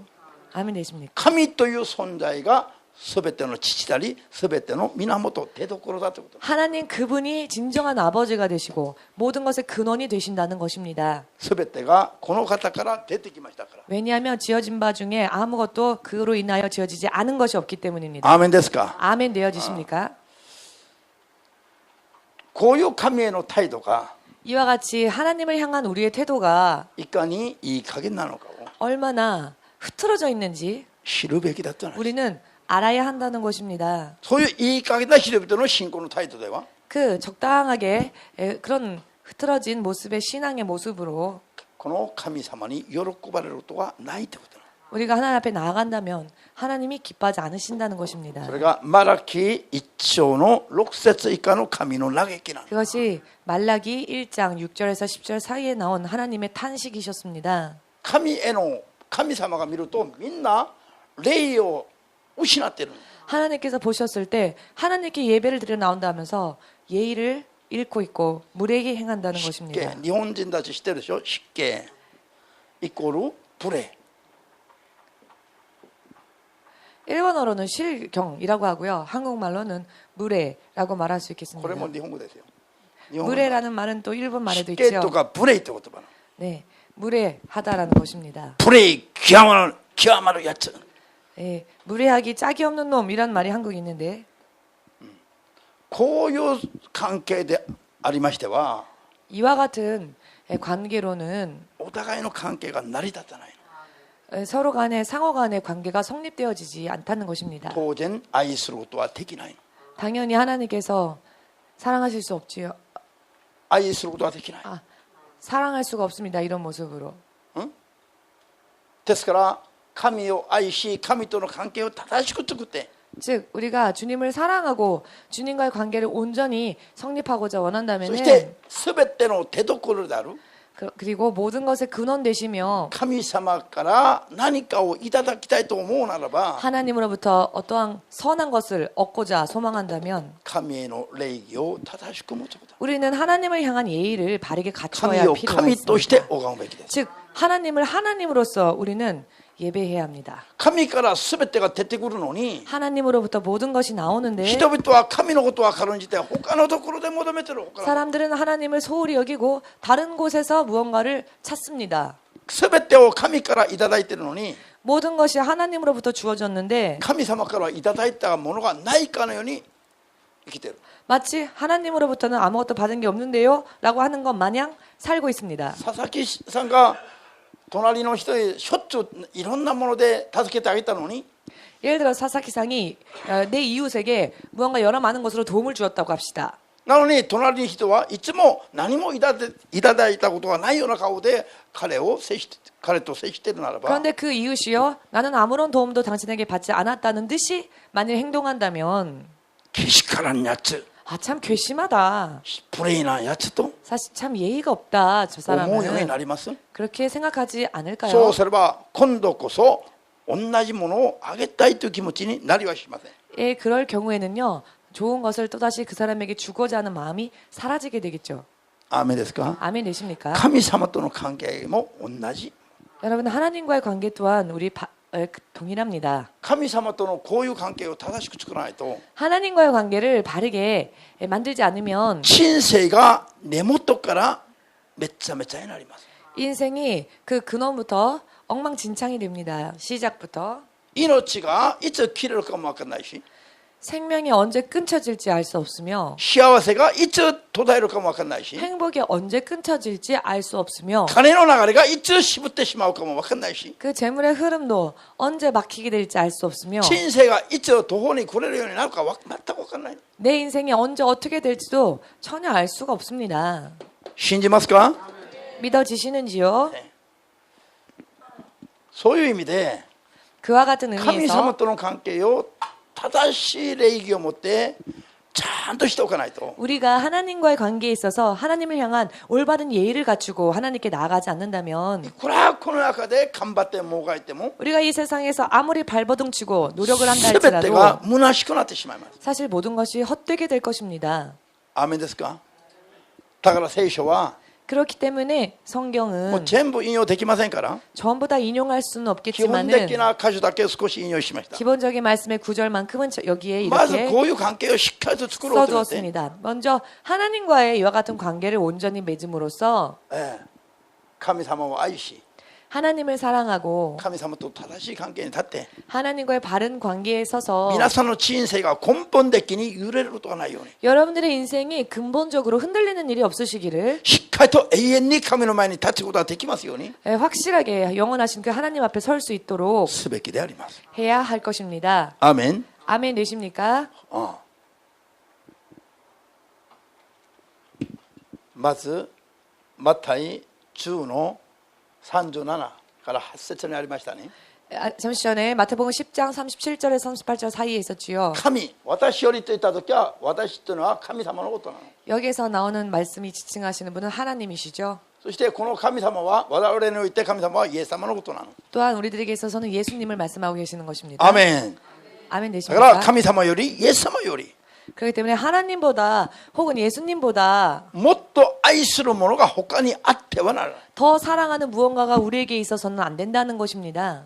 아멘 되십니까? 神という存在がすべての父でありすべての源出所だということ。 하나님 그분이 진정한 아버지가 되시고 모든 것의 근원이 되신다는 것입니다. すべてがこの方から出てきましたから。 왜냐하면 지어진 바 중에 아무것도 그로 인하여 지어지지 않은 것이 없기 때문입니다. アーメンですか。 아멘 되어지십니까? こういう神への態度が 이와 같이 하나님을 향한 우리의 태도가 いかにいい加減なのかを 얼마나 흐트러져 있는지 知るべきだったの。 우리는 알아야 한다는 것입니다. そういういい加減な人々の信仰の態度では 그 적당하게 그런 흐트러진 모습의 신앙의 모습으로 この神様に喜ばれることはないということなの。 우리가 하나님 앞에 나아간다면 하나님이 기뻐하지 않으신다는 것입니다. それがマラキ1章の6節以下の神の嘆きなの。 그것이 말라기 1장 6절에서 10절 사이에 나온 하나님의 탄식이셨습니다. 神への神様が見るとみんな礼を失ってる。 하나님께서 보셨을 때 하나님께 예배를 드려 나온다 하면서 예의를 잃고 있고 무례하게 행한다는 湿 것입니다. 気日本人たち知ってるでしょ。湿気イコール無礼。 일본어로는 실경이라고 하고요. 한국말로는 무례라고 말할 수 こ 있겠습니다. れも日本語ですよ。日本語 무례라는 말은 또 일본 말에도 失敬 있죠. とか無礼って言葉なの。 네, 무례하다라는 것입니다. 無礼極まるやつ。 예, 무례하기 짝이 없는 놈이란 말이 한국에 있는데 こういう関係でありましては 이와 같은 관계로는 お互いの関係が成り立たないの。 서로 간의 상호 간의 관계가 성립되어지지 않다는 것입니다. 当然愛することはできないの。 당연히 하나님께서 사랑하실 수 없지요. 愛することはできない。 사랑할 수가 없습니다. 이런 모습으로. ですから神を愛し神との関係を正しく作って 즉 우리가 주님을 사랑하고 주님과의 관계를 온전히 성립하고자 そ 원한다면은 して全ての手どころである 그리고 모든 것의 근원 되시며 神様から何かをいただきたいと思うならば 하나님으로부터 어떠한 선한 것을 얻고자 소망한다면 神への礼儀を正しく持つこと 우리는 하나님을 향한 예의를 바르게 갖춰야 神 할 を 필요가 神として 있습니다. 拝むべきです。 즉 하나님을 하나님으로서 우리는 예배해야 합니다. 神から全てが出てくるのに 하나님으로부터 모든 것이 나오는데 人々は神のことを分かるんじて他のところで求めてる。他の 사람들은 하나님을 소홀히 여기고 다른 곳에서 무언가를 찾습니다. 全てを神からいただいてるのに 모든 것이 하나님으로부터 주어졌는데 神様からいただいたものがないかのように生きてる。 마치 하나님으로부터는 아무것도 받은 게 없는데요 라고 하는 것 마냥 살고 있습니다. 佐々木さんが隣の人へしょっちゅういろんなもので助けてあげたのに 예를 들어 사사키상이 내 이웃에게 무언가 여러 많은 것으로 도움을 주었다고 합시다. なのに隣の人はいつも何もいただいたことがないような顔で彼と接しているならば 그런데 그 이웃이요 나는 아무런 도움도 당신에게 받지 않았다는 듯이 만일 행동한다면 けしからんやつ 아 참 괘씸하다. 無礼なやつと 사실 참 예의가 없다. 저 思うように 사람은 なります。 그렇게 생각하지 않을까요? そうすれば今度こそ同じものをあげたいという気持ちになりはしません。 예, 그럴 경우에는요 좋은 것을 또다시 그 사람에게 주고자 하는 마음이 사라지게 되겠죠. アーメンですか。 아멘 되십니까? 神様との関係も同じ。 여러분 하나님과의 관계 또한 우리 동일합니다. 神様とのこういう関係を正しく作らないと 하나님과의 관계를 바르게 만들지 않으면 人生が根元からめっちゃめちゃになります。 인생이 그 근원부터 엉망진창이 됩니다. 시작부터 命がいつ切れるかも分からないし 생명이 언제 끊쳐질지 알 수 없으며 幸せがいつ途絶えるかも分からないし 행복이 언제 끊쳐질지 알 수 없으며 金の流れがいつ渋ってしまうかも分からないし 그 재물의 흐름도 언제 막히게 될지 알 수 없으며 人生がいつ途方に暮れるようになるか全く分からない。 내 인생이 언제 어떻게 될지도 전혀 알 수가 없습니다. 信じますか。 믿어지시는지요? そういう意味で 그와 같은 神 의미에서 様との関係を正しい礼儀を持ってちゃんとしておかないと 우리가 하나님과의 관계에 있어서 하나님을 향한 올바른 예의를 갖추고 하나님께 나아가지 않는다면 これはこの中で頑張ってもがいても 우리가 이 세상에서 아무리 발버둥치고 노력을 한다 全てが 할지라도 虚しくなってしまいます。 사실 모든 것이 헛되게 될 것입니다. アーメンですか。だから聖書は 그렇기 때문에 もう 성경은 全部引用できませんから 전부 다 인용할 수는 基本 없겠지만은 的な箇所だけ少し引用しました。 기본적인 말씀의 구절만큼은 여기에 まず 이렇게 こういう関係をしっかりと作ろうと思って 써두었습니다. 먼저 하나님과의 이와 같은 관계를 온전히 맺음으로써 神様を愛し 하나님을 사랑하고 神様と正しい関係に立って 하나님과의 바른 관계에 서서 皆さんの人生が根本的に揺れることがないように 여러분들의 인생이 근본적으로 흔들리는 일이 없으시기를 しっかりと永遠に神の前に立つことができますように 확실하게 영원하신 그 하나님 앞에 설 수 있도록 すべきであります。 해야 할 것입니다. アーメン。 아멘 되십니까? まずマタイ10の37から8節にありましたね。 잠시 전에 마태복음 10장 37절에서 38절 사이에 있었지요. 神、私よりと言った時は私というのは神様のことなの。 여기에서 나오는 말씀이 지칭하시는 분은 하나님이시죠. そしてこの神様は我々において神様はイエス様のことなの。 또한 우리들에게 있어서는 예수님을 말씀하고 계시는 것입니다. アーメン。 아멘 だから 되십니까? 神様よりイエス様より 그렇기 때문에 하나님보다 혹은 예수님보다 もっと愛するものが他にあってはならない。 더 사랑하는 무언가가 우리에게 있어서는 안 된다는 것입니다.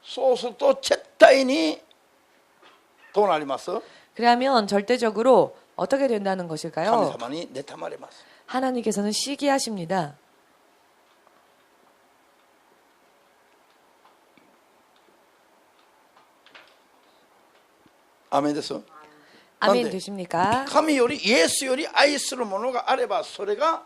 そうすると絶対にどうなります？ 그러면 절대적으로 어떻게 된다는 神 것일까요? 様に妬まれます。 하나님께서는 시기하십니다. アーメンです。 아멘 네. 되십니까? 神よりイエスより愛するものがあればそれが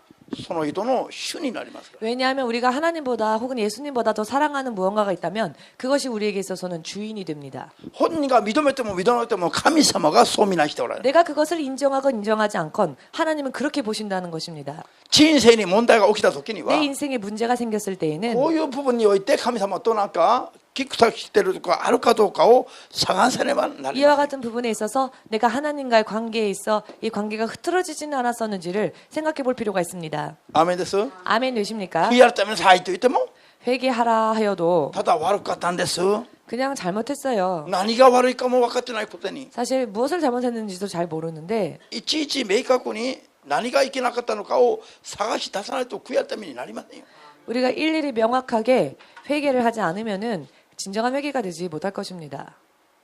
その人の主になりますから。 왜냐하면 우리가 하나님보다 혹은 예수님보다 더 사랑하는 무언가가 있다면 그것이 우리에게 있어서는 주인이 됩니다. 本人が認めても認めなくても神様がそう見なしておられる。 내가 그것을 인정하건 인정하지 않건 하나님은 그렇게 보신다는 것입니다. 人生に問題が起きた時には 내 인생에 문제가 생겼을 때에는 こういう部分において神様となんかキクタしてるとかあるかどうかを探さねばなり 이와 ません。 같은 부분에 있어서 내가 하나님과의 관계에 있어 이 관계가 흐트러지지는 않았었는지를 생각해 볼 필요가 있습니다. アーメンです。 아멘 되십니까? 悔い改めなさいと言っても 회개하라 하여도 ただ悪かったんです。 그냥 잘못했어요. 何が悪いかも分かってないことに 사실 무엇을 잘못했는지도 잘 모르는데 いちいち明確に何がいけなかったのかを探し出さないと悔い改めになりませんよ。 우리가 일일이 명확하게 회개를 하지 않으면은 진정한 회개가 되지 못할 것입니다.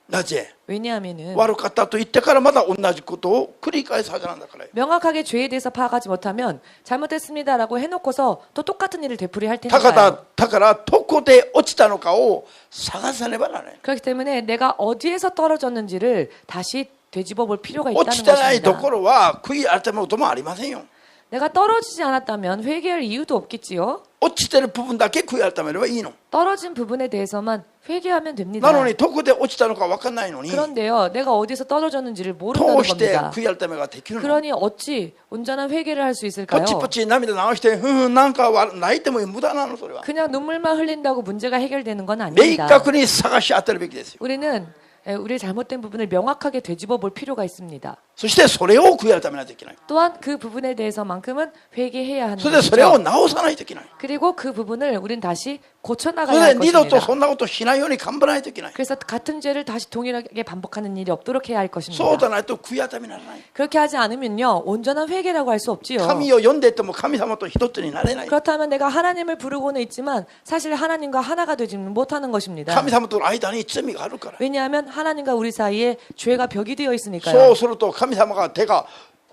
なぜ 왜냐하면은 悪かったと言ってからまた同じことを繰り返すはずなんだからよ。 명확하게 죄에 대해서 파악하지 못하면 잘못했습니다라고 해놓고서 또 똑같은 일을 되풀이할 だか 테니까요. らだからどこで落ちたのかを探さねばならない。 그렇기 때문에 내가 어디에서 떨어졌는지를 다시 되짚어 볼 필요가 落 있다는 ちてないと 것입니다. ころは悔い改めることもありませんよ。 내가 떨어지지 않았다면 회개할 이유도 없겠지요. 落ちてる部分だけ悔い改めればいいの。 떨어진 부분에 대해서만 회개하면 な 됩니다. のにどこで落ちたのか分かんないのに 그런데요, 내가 어디서 떨어졌는지를 모른다는 どうして 겁니다. 悔い改めができるの？ 그러니 어찌 온전한 회개를 할 수 ポ 있을까요? チポチ涙流してなんか泣いても無駄なのそれは。 그냥 눈물만 흘린다고 문제가 해결되는 건 明 아닙니다. 確に探し当てるべきですよ。 우리는 우리의 잘못된 부분을 명확하게 되짚어 볼 필요가 있습니다. そしてそれを悔い改めないといけない。 또한 그 부분에 대해서만큼은 회개해야 하는 それでそれを 것이죠. 直さないといけない。 그리고 그 부분을 우리는 다시 そ 고쳐나가야 れ 할 で二度と 것입니다. そんなことしないように頑張らないといけない。 그래서 같은 죄를 다시 동일하게 반복하는 일이 없도록 해야 할 そう 것입니다. じゃないと悔い改めにならない。 그렇게 하지 않으면요, 온전한 회개라고 할 수 없지요. 神を呼んでいっても神様と一つになれない。 그렇다면 내가 하나님을 부르고는 있지만 사실 하나님과 하나가 되지는 못하는 것입니다. 神様との間に罪があるから。 왜냐하면 하나님과 우리 사이에 죄가 벽이 되어 そ 있으니까요. うすると神様が手が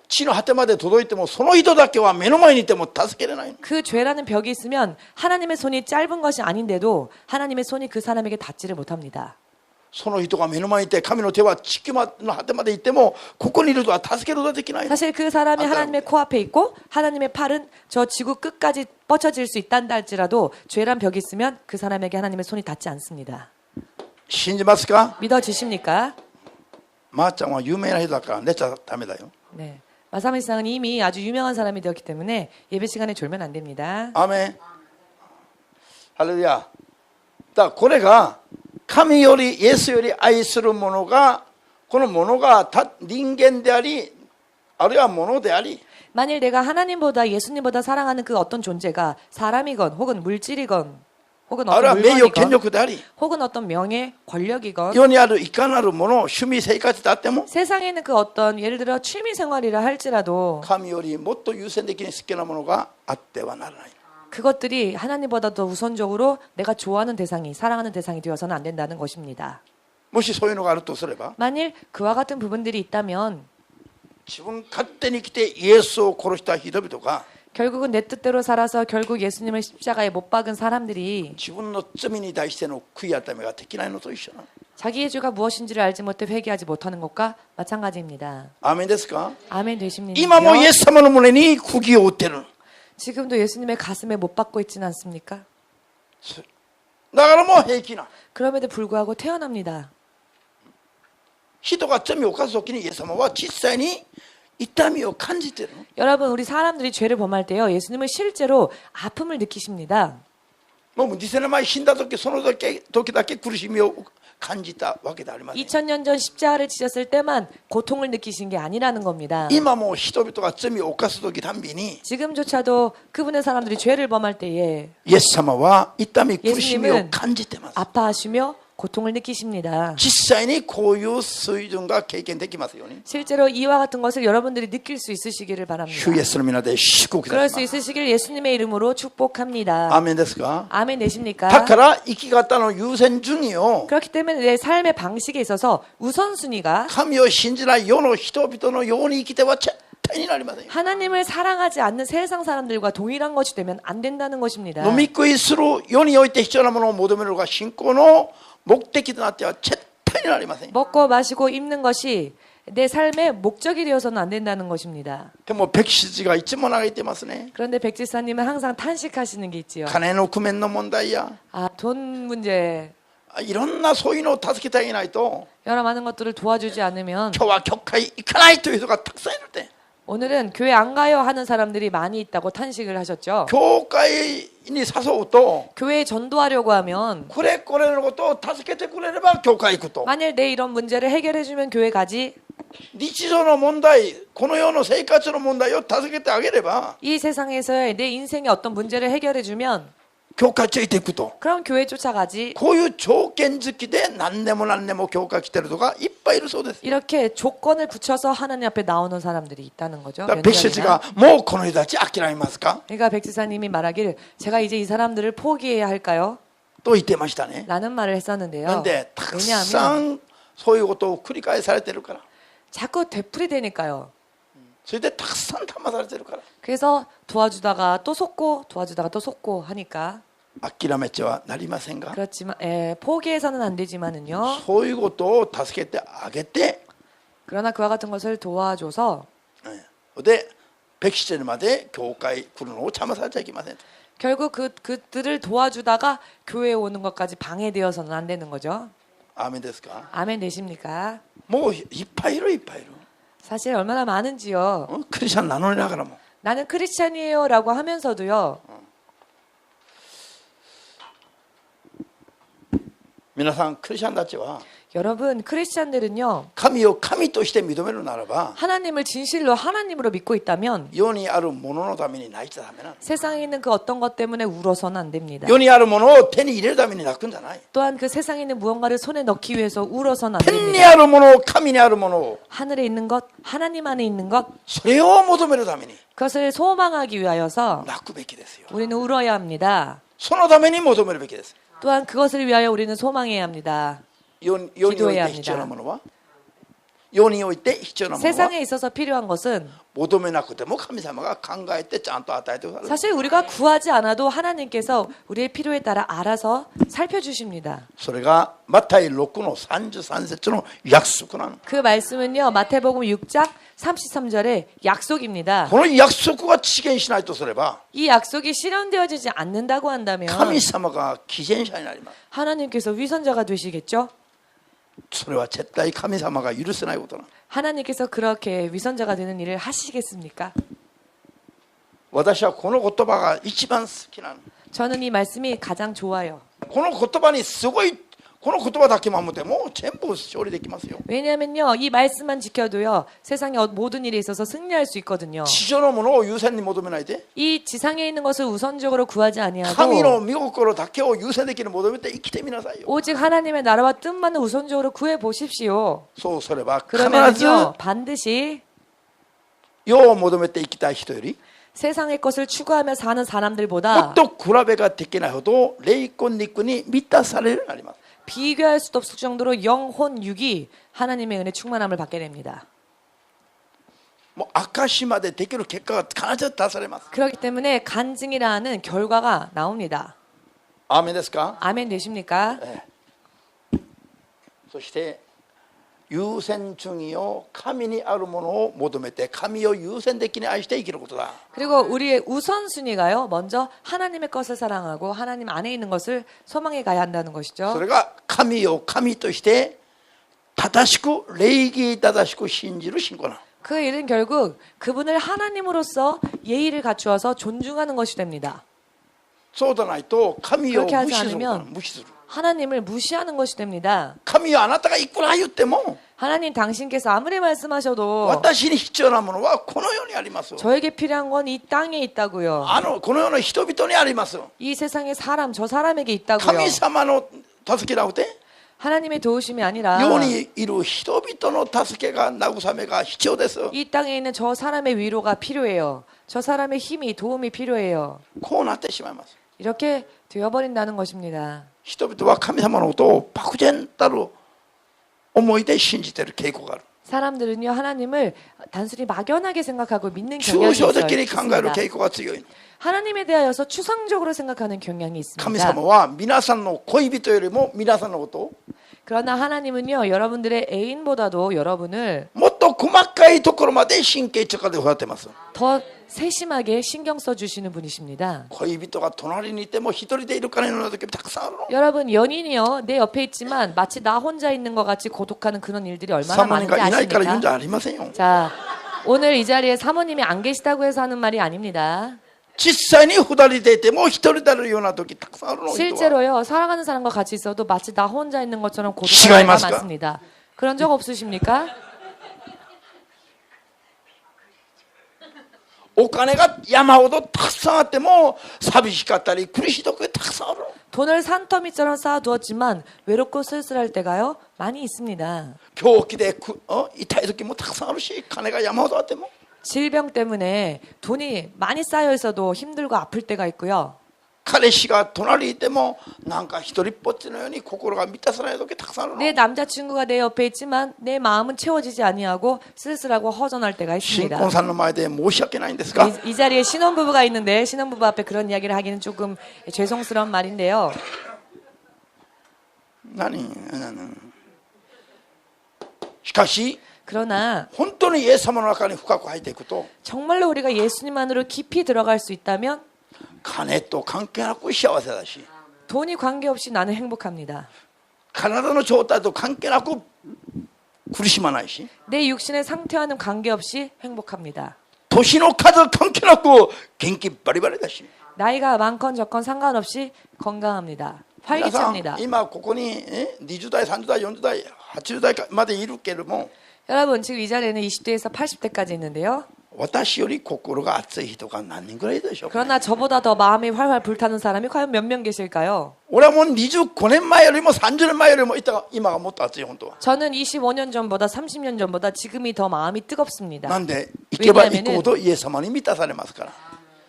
地の果てまで届いてもその人だけは目の前にいても助けれない。 그 죄라는 벽이 있으면 하나님의 손이 짧은 것이 아닌데도 하나님의 손이 그 사람에게 닿지를 못합니다. その人が目の前にいて神の手は地球の果てまで行ってもここにいるとは助けることはできない。 사실 그 사람이 하나님의 코앞에 있고 하나님의 팔은 저 지구 끝까지 뻗쳐질 수 있단다 할지라도 죄란 벽이 있으면 그 사람에게 하나님의 손이 닿지 않습니다. 信じますか？ 믿어지십니까? まーちゃんは有名な人だから寝ちゃダメだよ。 네. 마사미상은 이미 아주 유명한 사람이 되었기 때문에 예배 시간에 졸면 안 됩니다. アーメン。ハレルヤ。だからこれが神よりイエスより愛するものがこのものが人間でありあるいはものであり 만일 내가 하나님보다 예수님보다 사랑하는 그 어떤 존재가 사람이건 혹은 물질이건 혹은 あるいは 어떤 名誉権 물건이건 力であり 혹은 어떤 명예, 권력이건 世にあるいかなるもの趣味生活であっても 세상에 있는 그 어떤 예를 들어 취미 생활이라 할지라도 神よりもっと優先的に好きなものがあってはならない。 그것들이 하나님보다 더 우선적으로 내가 좋아하는 대상이 사랑하는 대상이 되어서는 안 된다는 것입니다. もしそういうのがあるとすれば 만일 그와 같은 부분들이 있다면 自分勝手に来てイエスを殺した人々が 결국은 내 뜻대로 살아서 결국 예수님을 십자가에 못 박은 사람들이 自分の罪に対しての悔い改めができないのと一緒なの。 자기의 죄가 무엇인지를 알지 못해 회개하지 못하는 것과 마찬가지입니다. アーメンですか？ 아멘 되십니까? 今もイエス様の胸に釘を打ってる。 지금도 예수님의 가슴에 못 박고 있지는 않습니까? だからもう平気な。 그럼에도 불구하고 태어납니다. 人が罪を犯すときにイエス様は実際に痛みを感じてるの。 여러분 우리 사람들이 죄를 범할 때요 예수님은 실제로 아픔을 느끼십니다. もう2000年前死んだ時その時だけ苦しみを感じたわけではありません。 2000년 전 십자가를 지셨을 때만 고통을 느끼신 게 아니라는 겁니다. 今も人々が罪を犯す時たんびに 지금조차도 그분의 사람들이 죄를 범할 때에 イエス様は痛み苦しみを感じてます。 아파하시며 고통을 느끼십니다. 実際にこういう水準が経験できますように 실제로 이와 같은 것을 여러분들이 느낄 수 있으시기를 바랍니다. 主イエスの皆で祝福いた 그럴 し 수 ます 있으시길 예수님의 이름으로 축복합니다. アーメンですか 아멘 되십니까? だから生き方の優先順位を 그렇기 때문에 내 삶의 방식에 있어서 우선순위가 神を信じない世の人々のように生きては絶対になりません 하나님을 사랑하지 않는 세상 사람들과 동일한 것이 되면 안 된다는 것입니다. 飲み食いする世において必要なものを求めるのが信仰の目的となっては絶対になりません 먹고 마시고 입는 것이 내 삶의 목적이 되어서는 안 된다는 것입니다. でも백시지가いつも嘆いてますね 그런데 백지사님은 항상 탄식하시는 게 있지요. 金の工面の問題や 아, 돈 문제, いろんなそういうのを助けてあげないと 여러 많은 것들을 도와주지 않으면 今日は教会行かないという人がたくさんいるって 오늘은 교회 안 가요 하는 사람들이 많이 있다고 탄식을 하셨죠. 教会に誘うと 교회에 전도하려고 하면 これこれのことを助けてくれれば教会行くと 만일 내 이런 문제를 해결해주면 교회 가지 日常の問題この世の生活の問題を助けてあげれば 이 세상에서의 내 인생의 어떤 문제를 해결해주면 教会ついていくと 그럼 교회 쫓아가지 こういう条件付きで何年も何年も教会来てる人がいっぱいいるそうです 이렇게 조건을 붙여서 하나님 앞에 나오는 사람들이 있다는 거죠. だから백시지가 もうこの人たち諦めますか 그러니까 백지사님이 말하길 제가 이제 이 사람들을 포기해야 할까요? と言ってましたね 라는 말을 했었는데요. なんでたく 왜냐하면 さんそういうことを繰り返されてるから 자꾸 되풀이되니까요. それでたくさん騙されてるから 그래서 도와주다가 또 속고 도와주다가 또 속고 하니까 諦めちゃはなりませんが 그렇지만 포기해서는 안 되지만은요. そういうことを助けてあげて 그러나 그와 같은 것을 도와줘서 で백시제まで教会来るのを邪魔されちゃいけません 결국 그들을 도와주다가 교회에 오는 것까지 방해되어서는 안 되는 거죠. アーメンですか 아멘 되십니까? もういっぱいいるいっぱいいる 사실 얼마나 많은지요. クリスチャン名乗りながらも 나는 크리스찬이에요라고 하면서도요. 皆さんクリスチャンたちは 여러분 크리스찬들은요. 神を神として認めるならば 하나님을 진실로 하나님으로 믿고 있다면 世にあるもののために泣いちゃダメなの 세상에 있는 그 어떤 것 때문에 울어서는 안 됩니다. 世にあるものを手に入れるために泣くんじゃない 또한 그 세상에 있는 무언가를 손에 넣기 위해서 울어서는 안 天に 됩니다. あるものを神にあるものを 하늘에 있는 것, 하나님 안에 있는 것, それを求めるために 그것을 소망하기 위하여서 泣くべきですよ 우리는 울어야 합니다. そのために求めるべきです 또한 그것을 위하여 우리는 소망해야 합니다. 世において必要なものは世において必要なものは 세상에 있어서 필요한 것은 求めなくても神様が考えてちゃんと与えてくださる 사실 우리가 구하지 않아도 하나님께서 우리의 필요에 따라 알아서 살펴주십니다. それがマタイ6の33節の約束なの 그 말씀은요. 마태복음 6장 33절의 약속입니다. この約束が実現しないとすれば 이 약속이 실현되어지지 않는다고 한다면 神様が偽善者になります 하나님께서 위선자가 되시겠죠? それは絶対神様が許せないことなの 하나님께서 그렇게 위선자가 되는 일을 하시겠습니까? 私はこの言葉が一番好きなの 저는 이 말씀이 가장 좋아요. この言葉にすごいこの言葉だけ守ってもう全部勝利できますよ 왜냐하면요. 이 말씀만 지켜도요. 세상의 모든 일에 있어서 승리할 수 있거든요. 地上のものを優先に求めないで 이 지상에 있는 것을 우선적으로 구하지 神の 아니하고 御心だけを優先的に求めて生きてみなさいよ 오직 하나님의 나라와 뜻만을 우선적으로 구해 보십시오. そうすれば必ず 그러면요. 반드시 世を求めて生きたい人より 세상의 것을 추구하며 사는 も 사람들보다 っと比べができないほど霊魂肉に満たされるようになります 비교할 수도 없을 정도로 영혼 육이 하나님의 은혜 충만함을 받게 됩니다. もう証までできる結果が必ず出されます 그렇기 때문에 간증이라는 결과가 나옵니다. アーメンですか 아멘 되십니까? そして優先順位を神にあるものを求めて神を優先的に愛して生きることだ 그리고 우리의 우선순위가요. 먼저 하나님의 것을 사랑하고 하나님 안에 있는 것을 소망해 가야 한다는 そ 것이죠. れが神を神として正しく礼儀正しく信じる信仰なの 그 일은 결국 그분을 하나님으로서 예의를 갖추어서 존중하는 것이 됩니다. そうでないと神を 그렇게 無 하지 視することなの 않으면 無視する 하나님을 무시하는 것이 됩니다. 神はあなたがいくら言っても 하나님 당신께서 아무리 말씀하셔도 私に必要なものはこの世にあります 저에게 필요한 건 이 땅에 있다고요. この世の人々にあります 이 세상의 사람, 저 사람에게 있다고요. 神様の助けなくて 하나님의 도우심이 아니라 世にいる人々の助けが慰めが必要です。 이 땅에 있는 저 사람의 위로가 필요해요. 저 사람의 힘이 도움이 필요해요. こうなってしまいます。 이렇게 되어버린다는 것입니다. 人々は神様のことを漠然たる思いで信じている傾向がある。 사람들은요 하나님을 단순히 막연하게 생각하고 믿는 경향이 있어요. 抽象的に考える 있습니다. 傾向が強い。 하나님에 대하여서 추상적으로 생각하는 경향이 神 있습니다. 様は皆さんの恋人よりも皆さんのことを 그러나 하나님은요 여러분들의 애인보다도 여러분을 もっと細かいところまで神経質化で育ってます。 더 세심하게 신경 써주시는 분이십니다. 恋人が隣にいても一人でいるかのような時もたくさんあるの。 여러분 연인이요 내 옆에 있지만 마치 나 혼자 있는 것 같이 고독하는 그런 일들이 얼마나 サモニ 많은지 がいないから言うんじ 아십니까? ゃありませんよ。 자 오늘 이 자리에 사모님이 안 계시다고 해서 하는 말이 아닙니다. 実際に二人でいても一人であるような時たくさんあるの。人は 실제로요 사랑하는 사람과 같이 있어도 마치 나 혼자 있는 것처럼 고독한 시간이 때가 많습니까? 많습니다. 그런 적 없으십니까? お金が山ほどたくさんあっても寂しかったり苦しい時がたくさんあるの。 돈을 산더미처럼 쌓아두었지만 외롭고 쓸쓸할 때가요 많이 있습니다. 病気で痛い時もたくさんあるし金が山ほどあっても 질병 때문에 돈이 많이 쌓여 있어도 힘들고 아플 때가 있고요. 彼氏が隣にいてもなんか一人っぽっちのように心が満たされない時たくさんあるの。 내 남자친구가 내 옆에 있지만 내 마음은 채워지지 아니하고 쓸쓸하고 허전할 때가 新 있습니다. 婚さんの前で申し訳ないんですが 이 자리에 신혼부부가 있는데 신혼부부 앞에 그런 이야기를 하기는 조금 죄송스러운 말인데요. しかし 그러나 本当にイエス様の中に深く入っていくと 정말로 우리가 예수님 안으로 깊이 들어갈 수 있다면 金と関係なく幸せだし 돈이 관계없이 나는 행복합니다. 体の状態と関係なく苦しまないし 내 육신의 상태와는 관계없이 행복합니다. 年の数関係なく元気バリバリだし 나이가 많건 적건 상관없이 건강합니다. 皆さん 활기찹니다. 今ここに20代30代40代80代までいるけれども 여러분 지금 이 자리에는 20대에서 80대까지 있는데요. 私より心が熱い人が何人ぐらいいるでしょうか。 그러나 저보다 더 마음이 활활 불타는 사람이 과연 몇 명 계실까요? 俺はもう25年前よりも30年前よりも今がもっと熱い本当は。 저는 25년 전보다 30년 전보다 지금이 더 마음이 뜨겁습니다. なんで行けば行くほどイエス様に満たされますから。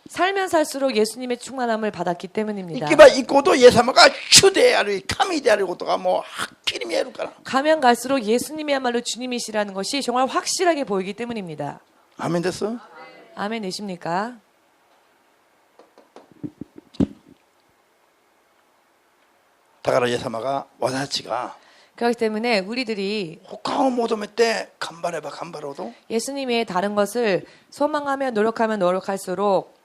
살면 살수록 예수님의 충만함을 받았기 行 때문입니다. けば行くほどイエス様が主である神であることがもうはっきり見えるから。 가면 갈수록 예수님이야말로 주님이시라는 것이 정말 확실하게 보이기 때문입니다. アーメンです。 아멘 되십니까? だからイエス様が私たちが 그렇기 때문에 우리들이 他を求めて頑張れば頑張るほど 예수님의 다른 것을 소망하며 노력하면 노력할수록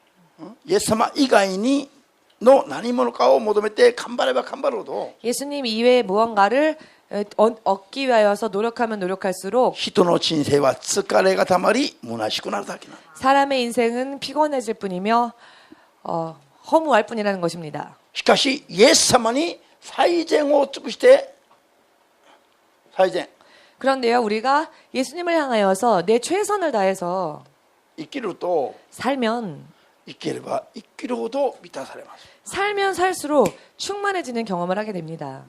イエス様以外にの何者かを求めて頑張れば頑張るほど 예수님 이외의 무언가를 얻기 위하여서 노력하면 노력할수록 人の人生は疲れがたまり虚しくなるだけなの。 사람의 인생은 피곤해질 뿐이며 허무할 뿐이라는 것입니다. しかしイエス様に最善を尽くして最善 그런데요, 우리가 예수님을 향하여서 내 최선을 다해서 生きると 살면 生きれば生きるほど満たされます。 살면 살수록 충만해지는 경험을 하게 됩니다.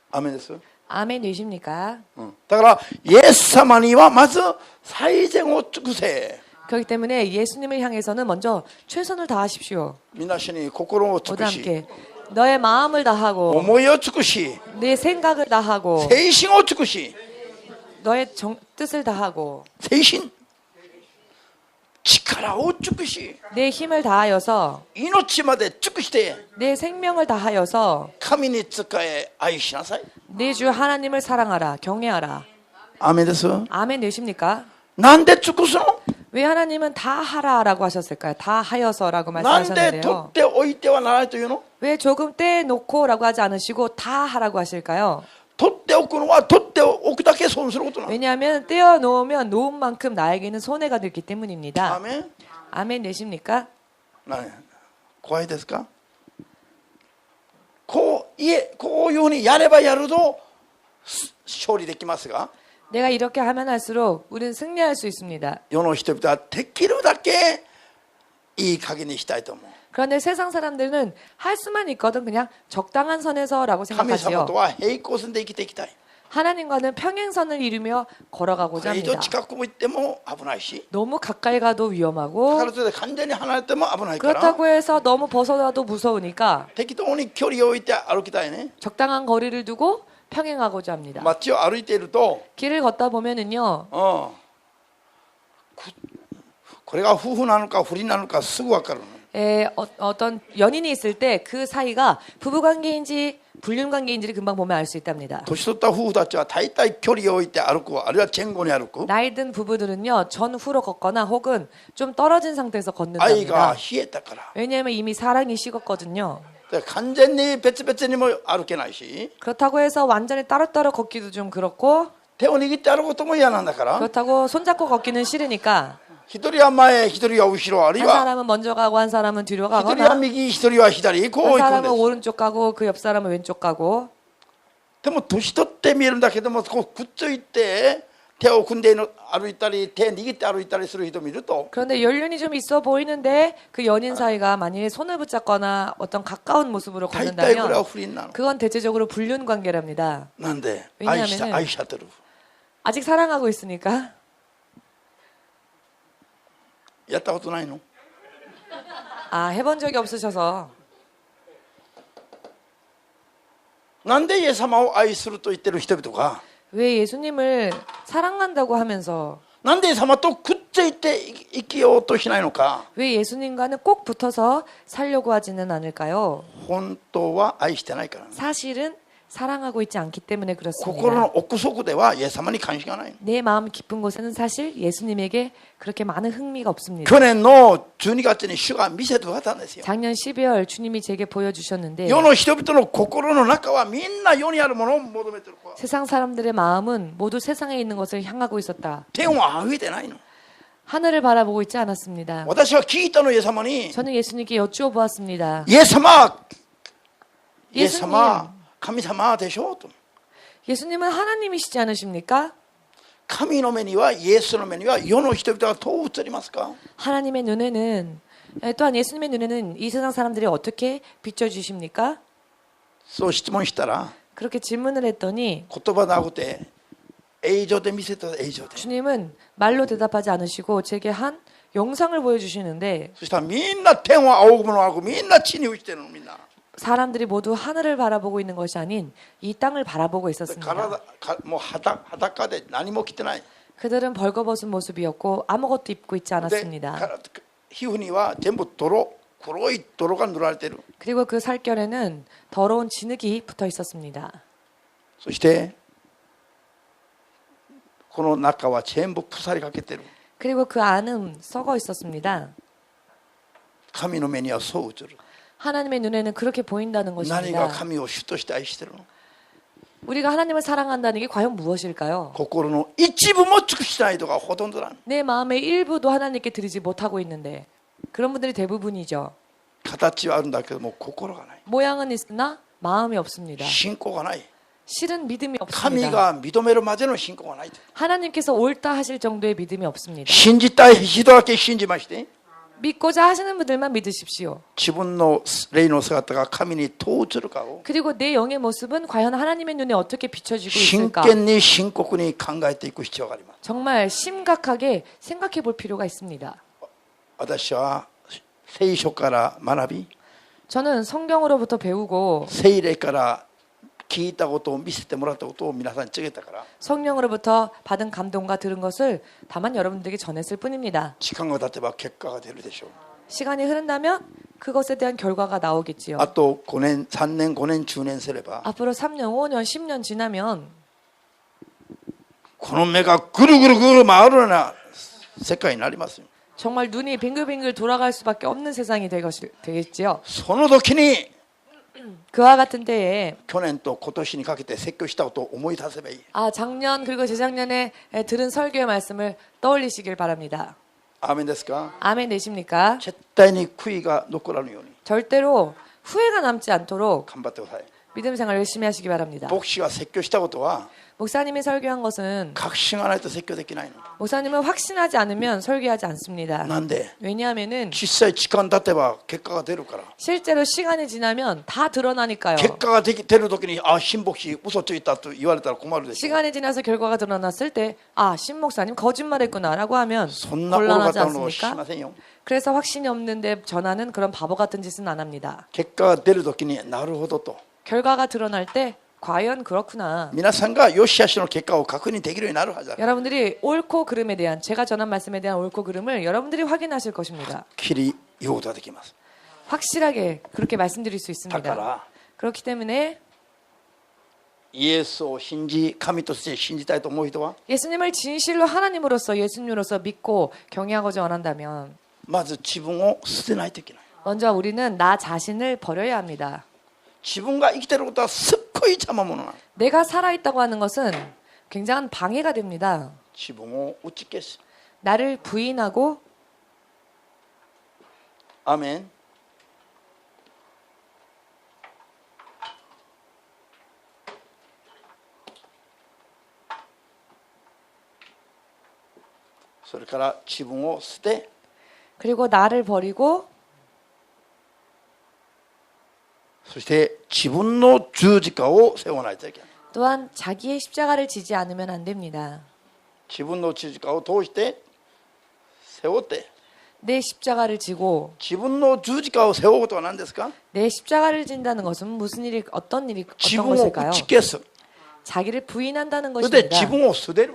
アーメンです。 아멘 되십니까? だからイエス様にはまず最善を尽くせ。 그렇기 때문에 예수님을 향해서는 먼저 최선을 다하십시오. 皆しに心を尽 모두 くし 함께 너의 마음을 다하고 思いを尽くし 내 생각을 다하고 精神を尽くし 너의 뜻을 다하고 精神力を尽くし 내 힘을 다하여서 命まで尽くして 내 생명을 다하여서 神に仕え愛しなさい。 내 주 하나님을 사랑하라 경외하라. アーメンです。 아멘 되십니까? なんで尽くすの？ 왜 하나님은 다 하라라고 하셨을까요? 다 하여서라고 なんで取 말씀하셨는데요. っておいてはならないというの？ 왜 조금 떼놓고라고 하지 않으시고 다 하라고 하실까요? 取っておくのは取っておくだけ損することなの。 왜냐하면 떼어놓으면 놓은 만큼 나에게는 손해가 되기 アー 때문입니다. メン。 아멘 되십니까? 怖いですか？こういうふうにやればやるほど勝利できますが、 내가 이렇게 하면 할수록 우리는 승리할 수 있습니다. 世の人々はできるだけいい加減にしたいと思う。 그런데 세상 사람들은 할 수만 있거든 그냥 적당한 선에서라고 神様 생각하지요. とは平行線で生きていきたい。 하나님과는 평행선을 이루며 こ 걸어가고자 れ以上 합니다. 近くも行っても危ないし、 너무 가까이 가도 위험하고 彼とで完全に離れても危ないから、 그렇다고 해서 너무 벗어나도 무서우니까 適当に距離を置いて歩きたいね。 적당한 거리를 두고 평행하고자 합니다. 街を歩いていると、 길을 걷다 보면은요. これが夫婦なのか不倫なのかすぐ分かるの。 어떤 연인이 있을 때 그 사이가 부부 관계인지 불륜 관계인지를 금방 보면 알 수 있답니다. 年取った夫婦たちは大体距離を置いて歩く、あるいは前後に歩く。 나이 든 부부들은요 전후로 걷거나 혹은 좀 떨어진 상태에서 愛が 걷는답니다. 冷えたから。 왜냐하면 이미 사랑이 식었거든요. で完全に別々にも歩けないし、 그렇다고 해서 완전히 따로따로 걷기도 좀 그렇고 手を握って歩くことも嫌なんだから、 그렇다고 손잡고 걷기는 싫으니까 一人は前、一人は後ろ、あるい 한 は 사람은 먼저 가고 한 사람은 뒤로 一人は 가거나 右、一人は左、こう 한 行くん 사람은 です。 오른쪽 가고 그 옆 사람은 왼쪽 가고 でも年取って見えるんだけども、こうくっついて手を組んで歩いたり、手握って歩いたりする人を見ると、 그런데 연륜이 좀 있어 보이는데 그 연인 사이가 만약에 손을 붙잡거나 어떤 가까운 모습으로 大体これは 걷는다면 不倫なの。 그건 대체적으로 불륜 관계랍니다. なんで 왜냐하면은 愛しちゃってる。 아직 사랑하고 있으니까. やったことないの？ 아, 해본 적이 없으셔서. なんでイエス様を愛すると言ってる人々が、 왜 예수님을 사랑한다고 하면서 なんでイエス様とくっついて生きようとしないのか。 왜 예수님과는 꼭 붙어서 살려고 하지는 않을까요? 本当は愛してないからね。 사실은 사랑하고 있지 않기 때문에 心 그렇습니다. の奥底ではイエス様に関心がないの。 내 마음 깊은 곳에는 사실 예수님에게 그렇게 많은 흥미가 없습니다. 去年の12月に主が見せてくれたんですよ。 작년 12월 주님이 제게 보여주셨는데 世の人々の心の中はみんな世にあるものを求めてる。 세상 사람들의 마음은 모두 세상에 있는 것을 향하고 있었다. 天を仰いでないの。 하늘을 바라보고 있지 않았습니다. 私は聞いたの、イエス様に。 저는 예수님께 여쭈어 보았습니다. イエス様、イエ 예수님, ス様、神様でしょうと。 예수님은 하나님이시지 않으십니까? 神の目には、イエスの目には世の人々がどう映りますか？ 하나님의 눈에는 또한 예수님의 눈에는 이 세상 사람들이 어떻게 비춰주십니까? そう質問したら、 그렇게 질문을 했더니 言葉なくて、映像で見せた映像で。 주님은 말로 대답하지 않으시고 제게 한 영상을 보여주시는데 そしたらみんな天を仰ぐものがみんな地に落ちてるの、みんな。 사람들이 모두 하늘을 바라보고 있는 것이 아닌 이 땅을 바라보고 있었습니다. もう裸で何も着てない。 그들은 벌거벗은 모습이었고 아무것도 입고 있지 で、 않았습니다. 皮膚には全部泥、黒い泥が塗られている。 그리고 그 살결에는 더러운 진흙이 붙어 있었습니다. そしてこの中は全部腐りかけている。 그리고 그 안은 썩어 있었습니다. 神の目にはそう映る。 하나님의 눈에는 그렇게 보인다는 何が 것입니다. 神を主として愛しているの？ 우리가 하나님을 사랑한다는 게 과연 무엇일까요? 心の一部も尽くしない人がほとんどだ。 내 마음의 일부도 하나님께 드리지 못하고 있는데 그런 분들이 대부분이죠. 形はあるんだけども心がない。 모양은 있으나 마음이 없습니다. 信仰がない。 실은 믿음이 神 없습니다. が認めるまでの信仰がない。 하나님께서 옳다 하실 정도의 믿음이 없습니다. 信じたい人だけ信じまして、 믿고자 하시는 분들만 믿으십시오. 自分の霊の姿が神にどう映るかを 그리고 내 영의 모습은 과연 하나님의 눈에 어떻게 비춰지고 真 있을까? 剣に深刻に考えていく必要があります。 정말 심각하게 생각해 볼 필요가 있습니다. 私は聖書から学び、 저는 성경으로부터 배우고 聖霊から聞いたことを見せてもらったことを皆さんに告げたから、 성령으로부터 받은 감동과 들은 것을 다만 여러분들에게 전했을 뿐입니다. 時間が経てば結果が出るでしょう。 시간이 흐른다면 그것에 대한 결과가 나오겠지요. あと5年、3年、5年、10年すれば、 앞으로 3년, 5년, 10년 지나면 この目がぐるぐるぐる回るような世界になりますよ。 정말 눈이 빙글빙글 돌아갈 수밖에 없는 세상이 되겠지요. その時に 그와 같은 때에 去年と今年にかけて説教したことを思い出せばいい。 작년 그리고 재작년에 들은 설교의 말씀을 떠올리시길 바랍니다. アーメンですか？ 아멘 되십니까? 絶対に悔いが残らぬように 절대로 후회가 남지 않도록 頑張ってください。 믿음 생활 열심히 하시기 바랍니다. 牧師が説教したことは 목사님이 설교한 것은 確信がないと説教できないの。 목사님은 확신하지 않으면 설교하지 않습니다. なんで 왜냐하면은 実際時間経てば結果が出るから。 실제로 시간이 지나면 다 드러나니까요. 結果が出る時にあ新牧師嘘ついたと言われたら困るでしょ。 시간이 지나서 결과가 드러났을 때 신 목사님 거짓말했구나라고 하면 そんな愚か 곤란하지 なのをしま 않습니까? せんよ。 그래서 확신이 없는데 전하는 그런 바보 같은 짓은 안 합니다. 結果が出る時になるほどと 결과가 드러날 때 과연 그렇구나. 皆さんがよしあしの結果を確認できるようになるはずだ。はっ 여러분들이 옳고 그름에 대한 제가 전한 말씀에 대한 옳고 그름을 여러분들이 확인하실 것입니다. きり言うことができます。 확실하게 그렇게 말씀드릴 수 だか 있습니다. ら 그렇기 때문에 イエスを信じ神として信じたいと思う人は 예수님을 진실로 하나님으로서 예수님으로서 믿고 경외하고자 원한다면 まず自分を捨てないといけない。 먼저 우리는 나 자신을 버려야 합니다. 自分が生きてることはすっごい邪魔者なの。 내가 살아있다고 하는 것은 굉장한 방해가 됩니다. 自分を打ち消す。 나를 부인하고 アーメン。それから自分を捨て 그리고 나를 버리고 そして自分の十字架を背負わないといけない。 또한 자기의 십자가를 지지 않으면 안 됩니다. 自分の十字架を通して背負って 내 십자가를 지고 自分の十字架を背負うことは何ですか？ 내 십자가를 진다는 것은 무슨 일이 自 어떤 分を 것일까요? 打ち消す。 자기를 부인한다는 それで 것입니다. 自分を捨てる。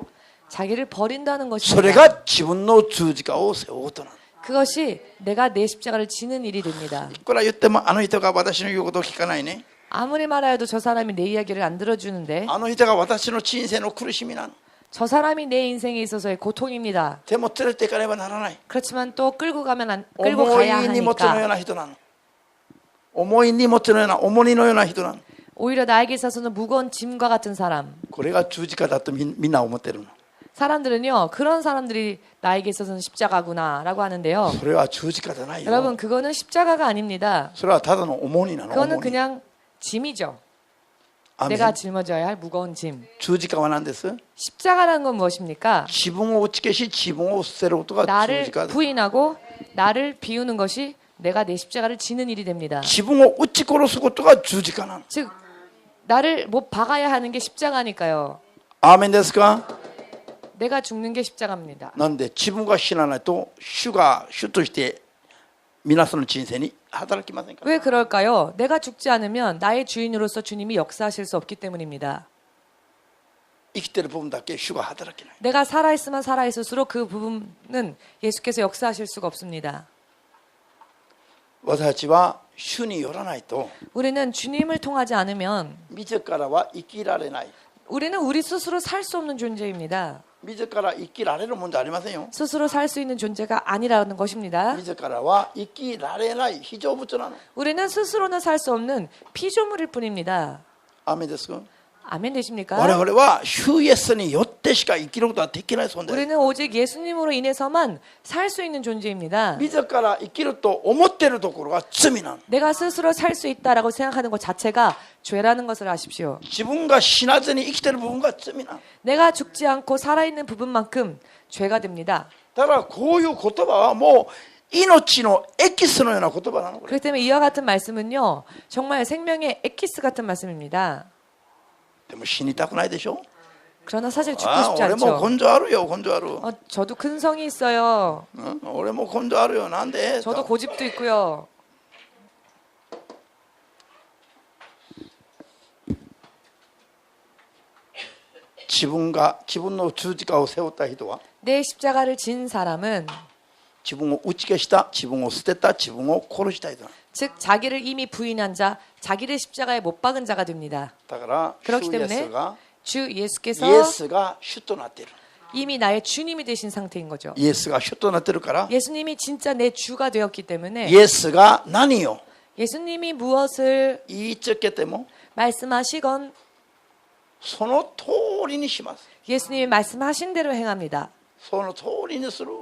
자기를 버린다는 それ 것입니다. が自分の十字架を背負うとなる。 그것이 내가 내 십자가를 지는 일이 됩니다. いくら言ってもあの人が私の言うことを聞かないね。 아무리 말하여도 저 사람이 내 이야기를 안 들어주는데 あの人が私の人生の苦しみなの。 저 사람이 내 인생에 있어서의 고통입니다. でも連れていかねばならない。 그렇지만 또 끌고 끌고 重 가야 い荷物のよう 하니까 な人なの。重い荷物のような重荷のような人なの。 오히려 나에게 있어서는 무거운 짐과 같은 사람. これが十字架だとみんな思ってるの。 사람들은요 그런 사람들이 나에게 있어서는 십자가구나라고 하는데요. それは十字架じゃないよ。 여러분 그거는 십자가가 아닙니다. それはただの重荷なの。 그거는 重荷。 그냥 짐이죠. アーメン 내가 짊어져야 할 무거운 짐. 十字架は何です？ 십자가라는 건 무엇입니까? 自分を打ち消し自分を捨てることが十 나를 字架です。 부인하고 나를 비우는 것이 내가 내 십자가를 지는 일이 됩니다. 自分を撃ち殺すことが十字架なの。 즉 나를 못 박아야 하는 게 십자가니까요. アーメンですか？ 내가 죽는 게 십자가입니다. なんで自分が死なないと主が主として皆さんの人生に働きませんか？ 왜 그럴까요? 내가 죽지 않으면 나의 주인으로서 주님이 역사하실 수 없기 때문입니다. 生きてる部分だけ主が働けない。 내가 살아있으면 살아있을수록 그 부분은 예수께서 역사하실 수가 없습니다. 私たちは主によらないと 우리는 주님을 통하지 않으면 自らは生きられない。 우리는 우리 스스로 살 수 없는 존재입니다. 自ら生きられるもんじゃありませんよ。 스스로 살 수 있는 존재가 아니라는 것입니다. 自らは生きられない非常物なの。 우리는 스스로는 살 수 없는 피조물일 뿐입니다. アーメンですか？ 아멘 되십니까? 我々は主イエスによってしか生きることはできない存在。 우리는 오직 예수님으로 인해서만 살 수 있는 존재입니다. 自ら生きると思っているところが罪なの。 내가 스스로 살 수 있다라고 생각하는 것 자체가 죄라는 것을 아십시오. 自分が死なずに生きている部分が罪なの。 내가 죽지 않고 살아있는 부분만큼 죄가 됩니다. だからこういう言葉はもう命のエキスのような言葉なの。これ 그렇기 때문에 이와 같은 말씀은요. 정말 생명의 엑기스 같은 말씀입니다. でも死にたくないでしょ。 그러나 사실 죽고 ああ 싶지 俺も 않죠. 根性あるよ根性ある。 저도 근성이 있어요. 俺も根性あるよ。なんで？ 저도 고집도 있고요. 自分が自分の十字架を背負った人は 내 십자가를 진 사람은 自分を打ち消した自分を捨てた自分を殺した人だ。 즉 자기를 이미 부인한 자, 자기를 십자가에 못 박은 자가 됩니다. だから主 그렇기 イエ 때문에 スが 주 イ 예수께서 エスが主となっている。 이미 나의 주님이 되신 상태인 거죠. イエスが主となっているから 예수님이 진짜 내 주가 되었기 때문에 イエスが何を 예수님이 무엇을 言いつけても 말씀하시건 その通りにします。 예수님이 말씀하신 대로 행합니다. その通りにする。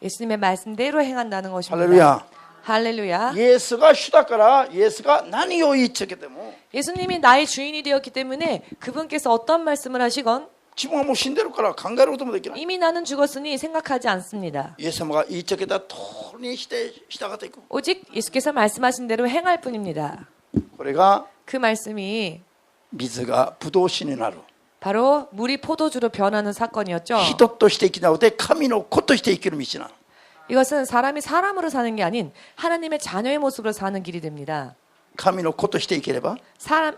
예수님의 말씀대로 행한다는 ハ 것입니다. レルヤ。 할렐루야. イエスが主だからイエスが何を言っちゃけても 예수님이 나의 주인이 되었기 때문에 그분께서 어떤 말씀을 하시건 自分はもう死んでるから考えることもできない 이미 나는 죽었으니 생각하지 않습니다. イエス様が言っちゃけた通りにして従っていく 오직 예수께서 말씀하신 대로 행할 뿐입니다. これが 그 말씀이 水がブドウ酒になる 바로 물이 포도주로 변하는 사건이었죠. 人として生きなくて神の子として生きる道なの 이것은 사람이 사람으로 사는 게 아닌 하나님의 자녀의 모습으로 사는 길이 됩니다. 神の子として生きれば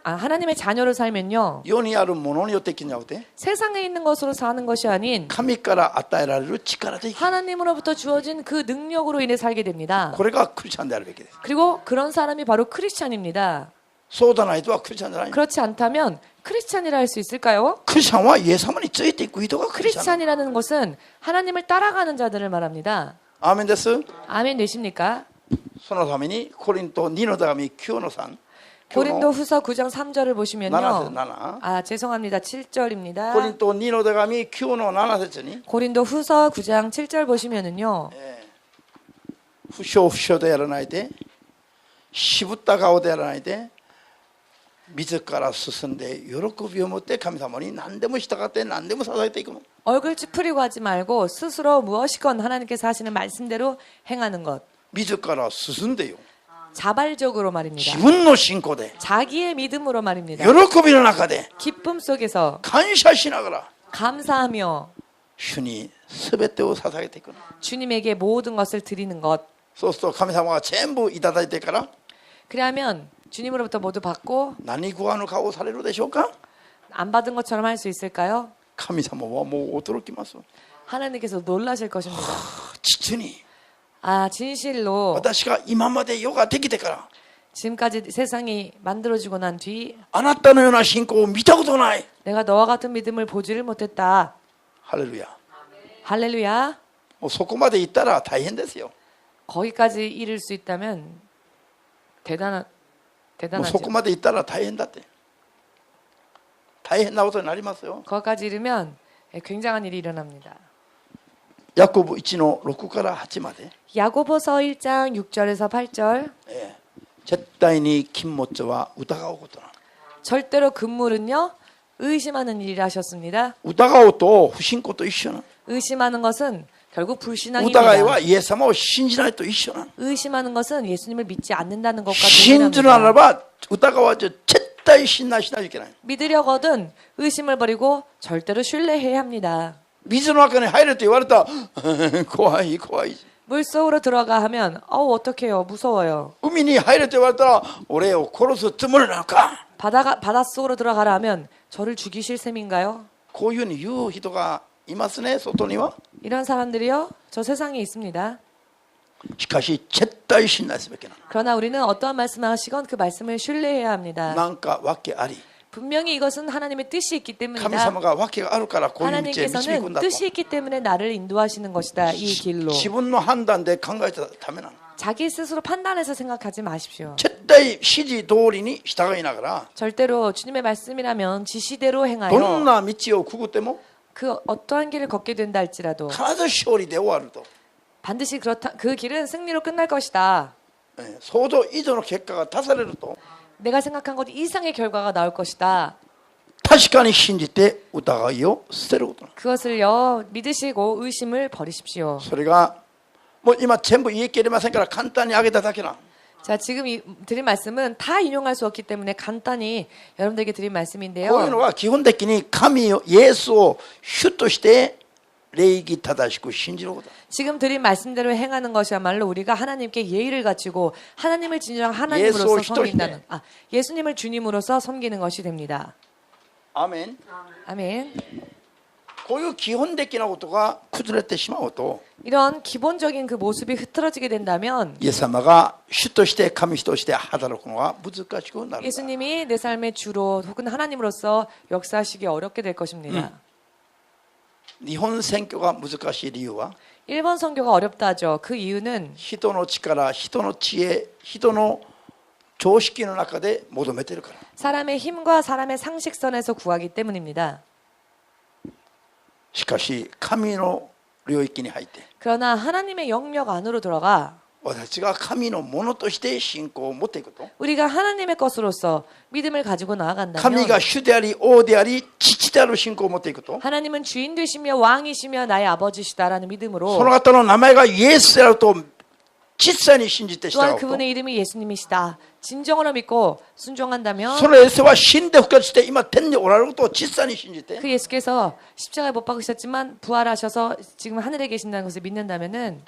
하나님의 자녀로 살면요. 世にあるものによって生きなくて 세상에 있는 것으로 사는 것이 아닌 神から与えられる力で生きる 하나님으로부터 주어진 그 능력으로 인해 살게 됩니다. これがクリスチャンであるべきです 그리고 그런 사람이 바로 크리스찬입니다. そうでないとはクリスチャンじゃない 그렇지 않다면 크리스찬이라 할 수 있을까요? クリスチャンはイエス様についていく人がクリスチャン 크리스찬이라는 것은 하나님을 따라가는 자들을 말합니다. アーメンです 아멘 되십니까? そのためにコリント2の手紙9の3 고린도 후서 9장 3절을 보시면요. 7 아, 죄송합니다. 7절입니다. コリント2の手紙9の7節に 고린도 후서 9장 7절 보시면은요. 不祥不祥でやらないで渋った顔でやらないで自ら進んで喜びを持って神様に何でも従って何でも捧げていくの 얼굴 찌푸리고 하지 말고 스스로 무엇이건 하나님께서 하시는 말씀대로 행하는 것. 自ら進んでよ 자발적으로 말입니다. 自分の信仰で 자기의 믿음으로 말입니다. 喜びの中で 기쁨 속에서 感謝しながら 감사하며 主に全てを捧げていくの 주님에게 모든 것을 드리는 것. そうすると神様が全部いただいてから 그러면 주님으로부터 모두 받고 何食わぬ顔をされるでしょうか 안 받은 것처럼 할 수 있을까요? 神様はもう驚きます 하나님께서 놀라실 것입니다. 実に 아, 진실로 私が今まで世ができてから 지금까지 세상이 만들어지고 난 뒤 あなたのような信仰を見たことない 내가 너와 같은 믿음을 보지를 못했다. ハレルヤ 할렐루야. もうそこまで行ったら大変ですよ 거기까지 이를 수 있다면 もう 대단하죠. そこまで行ったら大変だって大変なことになりますよ 거기까지 이르면 굉장한 일이 일어납니다. ヤコブ1の6から8まで 야고보서 1장 6절에서 8절. 絶対に禁物は疑うことなの 절대로 금물은요 의심하는 일이라 하셨습니다. 疑うと不信仰と一緒なの 의심하는 것은 결국 疑い 불신앙입니다. はイエス様を信じないと一緒なの 의심하는 것은 예수님을 믿지 않는다는 것과 信じるなら 동일합니다. ば疑わず絶対信頼しないといけない 믿으려거든 의심을 버리고 절대로 신뢰해야 합니다. 水の中に入れと言われた怖い怖い 물속으로 들어가 하면 어떡해요 무서워요. 海に入れと言われたら俺を殺すつもりなのか 바닷속으로 들어가라 하면 저를 죽이실 셈인가요? こういうふうに言う人がいますね外には 이런 사람들이요 저 세상에 있습니다. しかし絶対信頼すべきなの 그러나 우리는 어떠한 말씀을 하시건 그 말씀을 신뢰해야 합니다. なんか訳あり 분명히 이것은 하나님의 뜻이 있기 神 때문이다. 様が訳があるからこういう道へ導くん 하나님께서는 だと 뜻이 있기 때문에 나를 인도하시는 것이다. 이 길로. 自分の判断で考えちゃダメなの 자기 스스로 판단해서 생각하지 마십시오. 絶対指示通りに従いながら 절대로 주님의 말씀이라면 지시대로 どん 행하여 な道をくぐっても 그 어떠한 길을 걷게 된다 할지라도 必ず勝利で終わると 반드시 그렇다 그 길은 승리로 끝날 것이다. 想像以上の結果が足されると 내가 생각한 것 이상의 결과가 나올 것이다. 確かに信じて疑いを捨てることなの 그것을요 믿으시고 의심을 버리십시오. それがもう今全部言い切れませんから簡単に挙げただけなの 자 지금 드린 말씀은 다 인용할 수 없기 때문에 간단히 여러분들에게 드린 こういうの 말씀인데요. は基本的に神をイエスを主として礼儀正しく信じること 지금 드린 말씀대로 행하는 것이야말로 우리가 하나님께 예의를 갖추고 하나님을 진정한 하나님으로서 예수 섬긴다는 예수님을 주님으로서 섬기는 것이 됩니다. アーメン 아멘. こういう基本的なことが崩れてしまうと 이런 기본적인 그 모습이 흐트러지게 된다면 イエス様が主として神として働くのは難しくなる 예수님이 내 삶의 주로 혹은 하나님으로서 역사하시기 어렵게 될 것입니다. 日本選挙が難しい理由は 일본 선교가 어렵다 하죠. 그 이유는 人の力人の知恵人の常識の中で求めているから 사람의 힘과 사람의 상식선에서 구하기 때문입니다. しかし神の領域に入って 그러나 하나님의 영역 안으로 들어가 私たちが神のものとして信仰を持っていくと、 우리가 하나님의 것으로서 믿음을 가지고 나아간다면 神が主であり王であり父である信仰を持っていくと、 하나님은 주인 되시며 왕이시며 나의 아버지시다라는 믿음으로 その方の名前がイエスであると実際に信じて従 또한 うと、 그분의 이름이 예수님이시다 진정으로 믿고 순종한다면 そのイエスは死んで復活して今天におられることを実際に信じて、 그 예수께서 십자가에 못 박으셨지만 부활하셔서 지금 하늘에 계신다는 것을 믿는다면은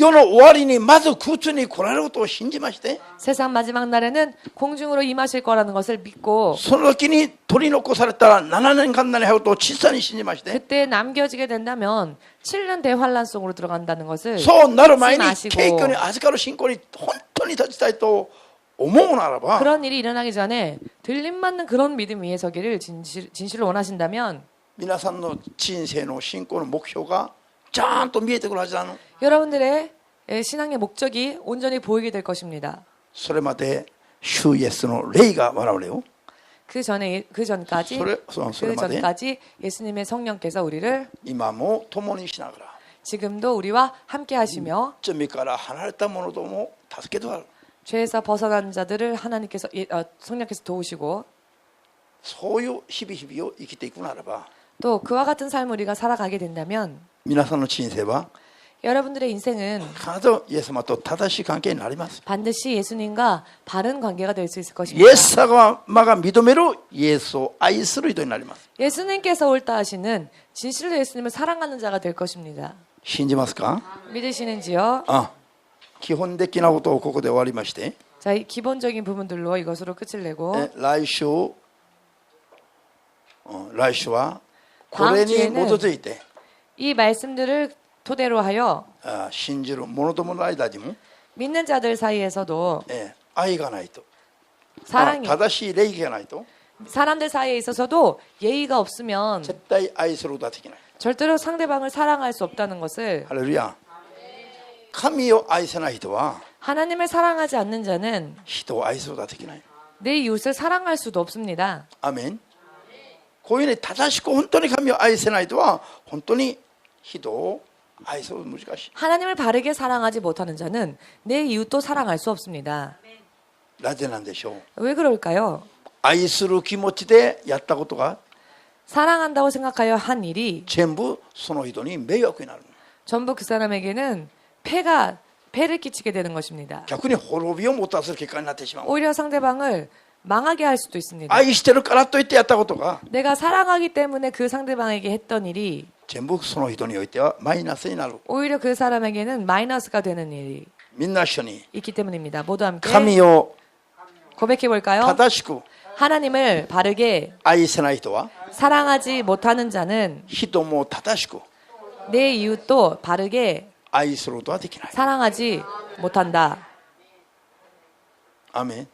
世の終わりにまず空中に来られることを信じまして、 세상 마지막 날에는 공중으로 임하실 거라는 것을 믿고 その時に取り残されたら7年間なりはると実際に信じまして、 그때 남겨지게 된다면 7년 대환란 속으로 들어간다는 것을 そうなる前に 마시고 敬虚に預かる信仰に本当に立ちたいと思うならば、 그런 일이 일어나기 전에 들림맞는 그런 믿음 위에 서기를 진실로 원하신다면 皆さんの人生の信仰の目標がちゃんと見えてくるはずなの。 여러분들의 신앙의 목적이 온전히 보이게 될 것입니다. それまで主イエスの霊が我々を、 그 전까지 それまで 예수님의 성령께서 우리를 今も共にしながら 지금도 우리와 함께 하시며 罪から離れた者どもを助けてはる、 죄에서 벗어난 자들을 하나님께서 성령께서 도우시고 そういう日々日々を生きていくならば、 또 그와 같은 삶을 우리가 살아가게 된다면 皆さんの人生は 여러분들의 인생은 必ずイエス様と正しい関係になります。 반드시 예수님과 바른 관계가 될 수 있을 イ 것입니다. エス様が認めるイエスを愛する人になります。 예수님께서 옳다 하시는 진실로 예수님을 사랑하는 자가 될 것입니다. 信じますか？ 믿으시는지요? 基本的なことをここで終わりまして、 자, 이 기본적인 부분들로 이것으로 끝을 내고 来週はこれに基づいて 이 말씀들을 토대로 하여 信じる者どもの間にも 믿는 자들 사이에서도 愛がないと、 사랑이 正しい礼儀がないと 사람들 사이에 있어서도 예의가 없으면 絶対愛することはできない。 절대로 상대방을 사랑할 수 없다는 것을 ハレルヤ。神を愛せない人は 하나님을 사랑하지 않는 자는 人を愛することはできない。 내 이웃을 사랑할 수도 없습니다. アメン。こういうふうに正しく本当に神を愛せない人は本当に人を愛するの難しい。 하나님을 바르게 사랑하지 못하는 자는 내 이웃도 사랑할 수 없습니다. なぜなんでしょう。 왜 그럴까요? 愛する気持ちでやったことが 사랑한다고 생각하여 한 일이 全部その人に迷惑になる。 전부 그 사람에게는 폐를 끼치게 되는 것입니다. 逆に滅びをもたせる結果になってしまう。 오히려 상대방을 망하게 할 수도 있습니다. 愛してるからといってやったことが 내가 사랑하기 때문에 그 상대방에게 했던 일이 全部その人においてはマイナスになる。 오히려 그 사람에게는 마이너스가 되는 일이 みんな一緒に 있기 때문입니다. 모두 함께 神を 고백해 볼까요? 正しく 하나님을 바르게 愛せない人は 사랑하지 못하는 자는 人も正しく 내 이웃도 바르게 愛することはできない。 사랑하지 못한다. アメン。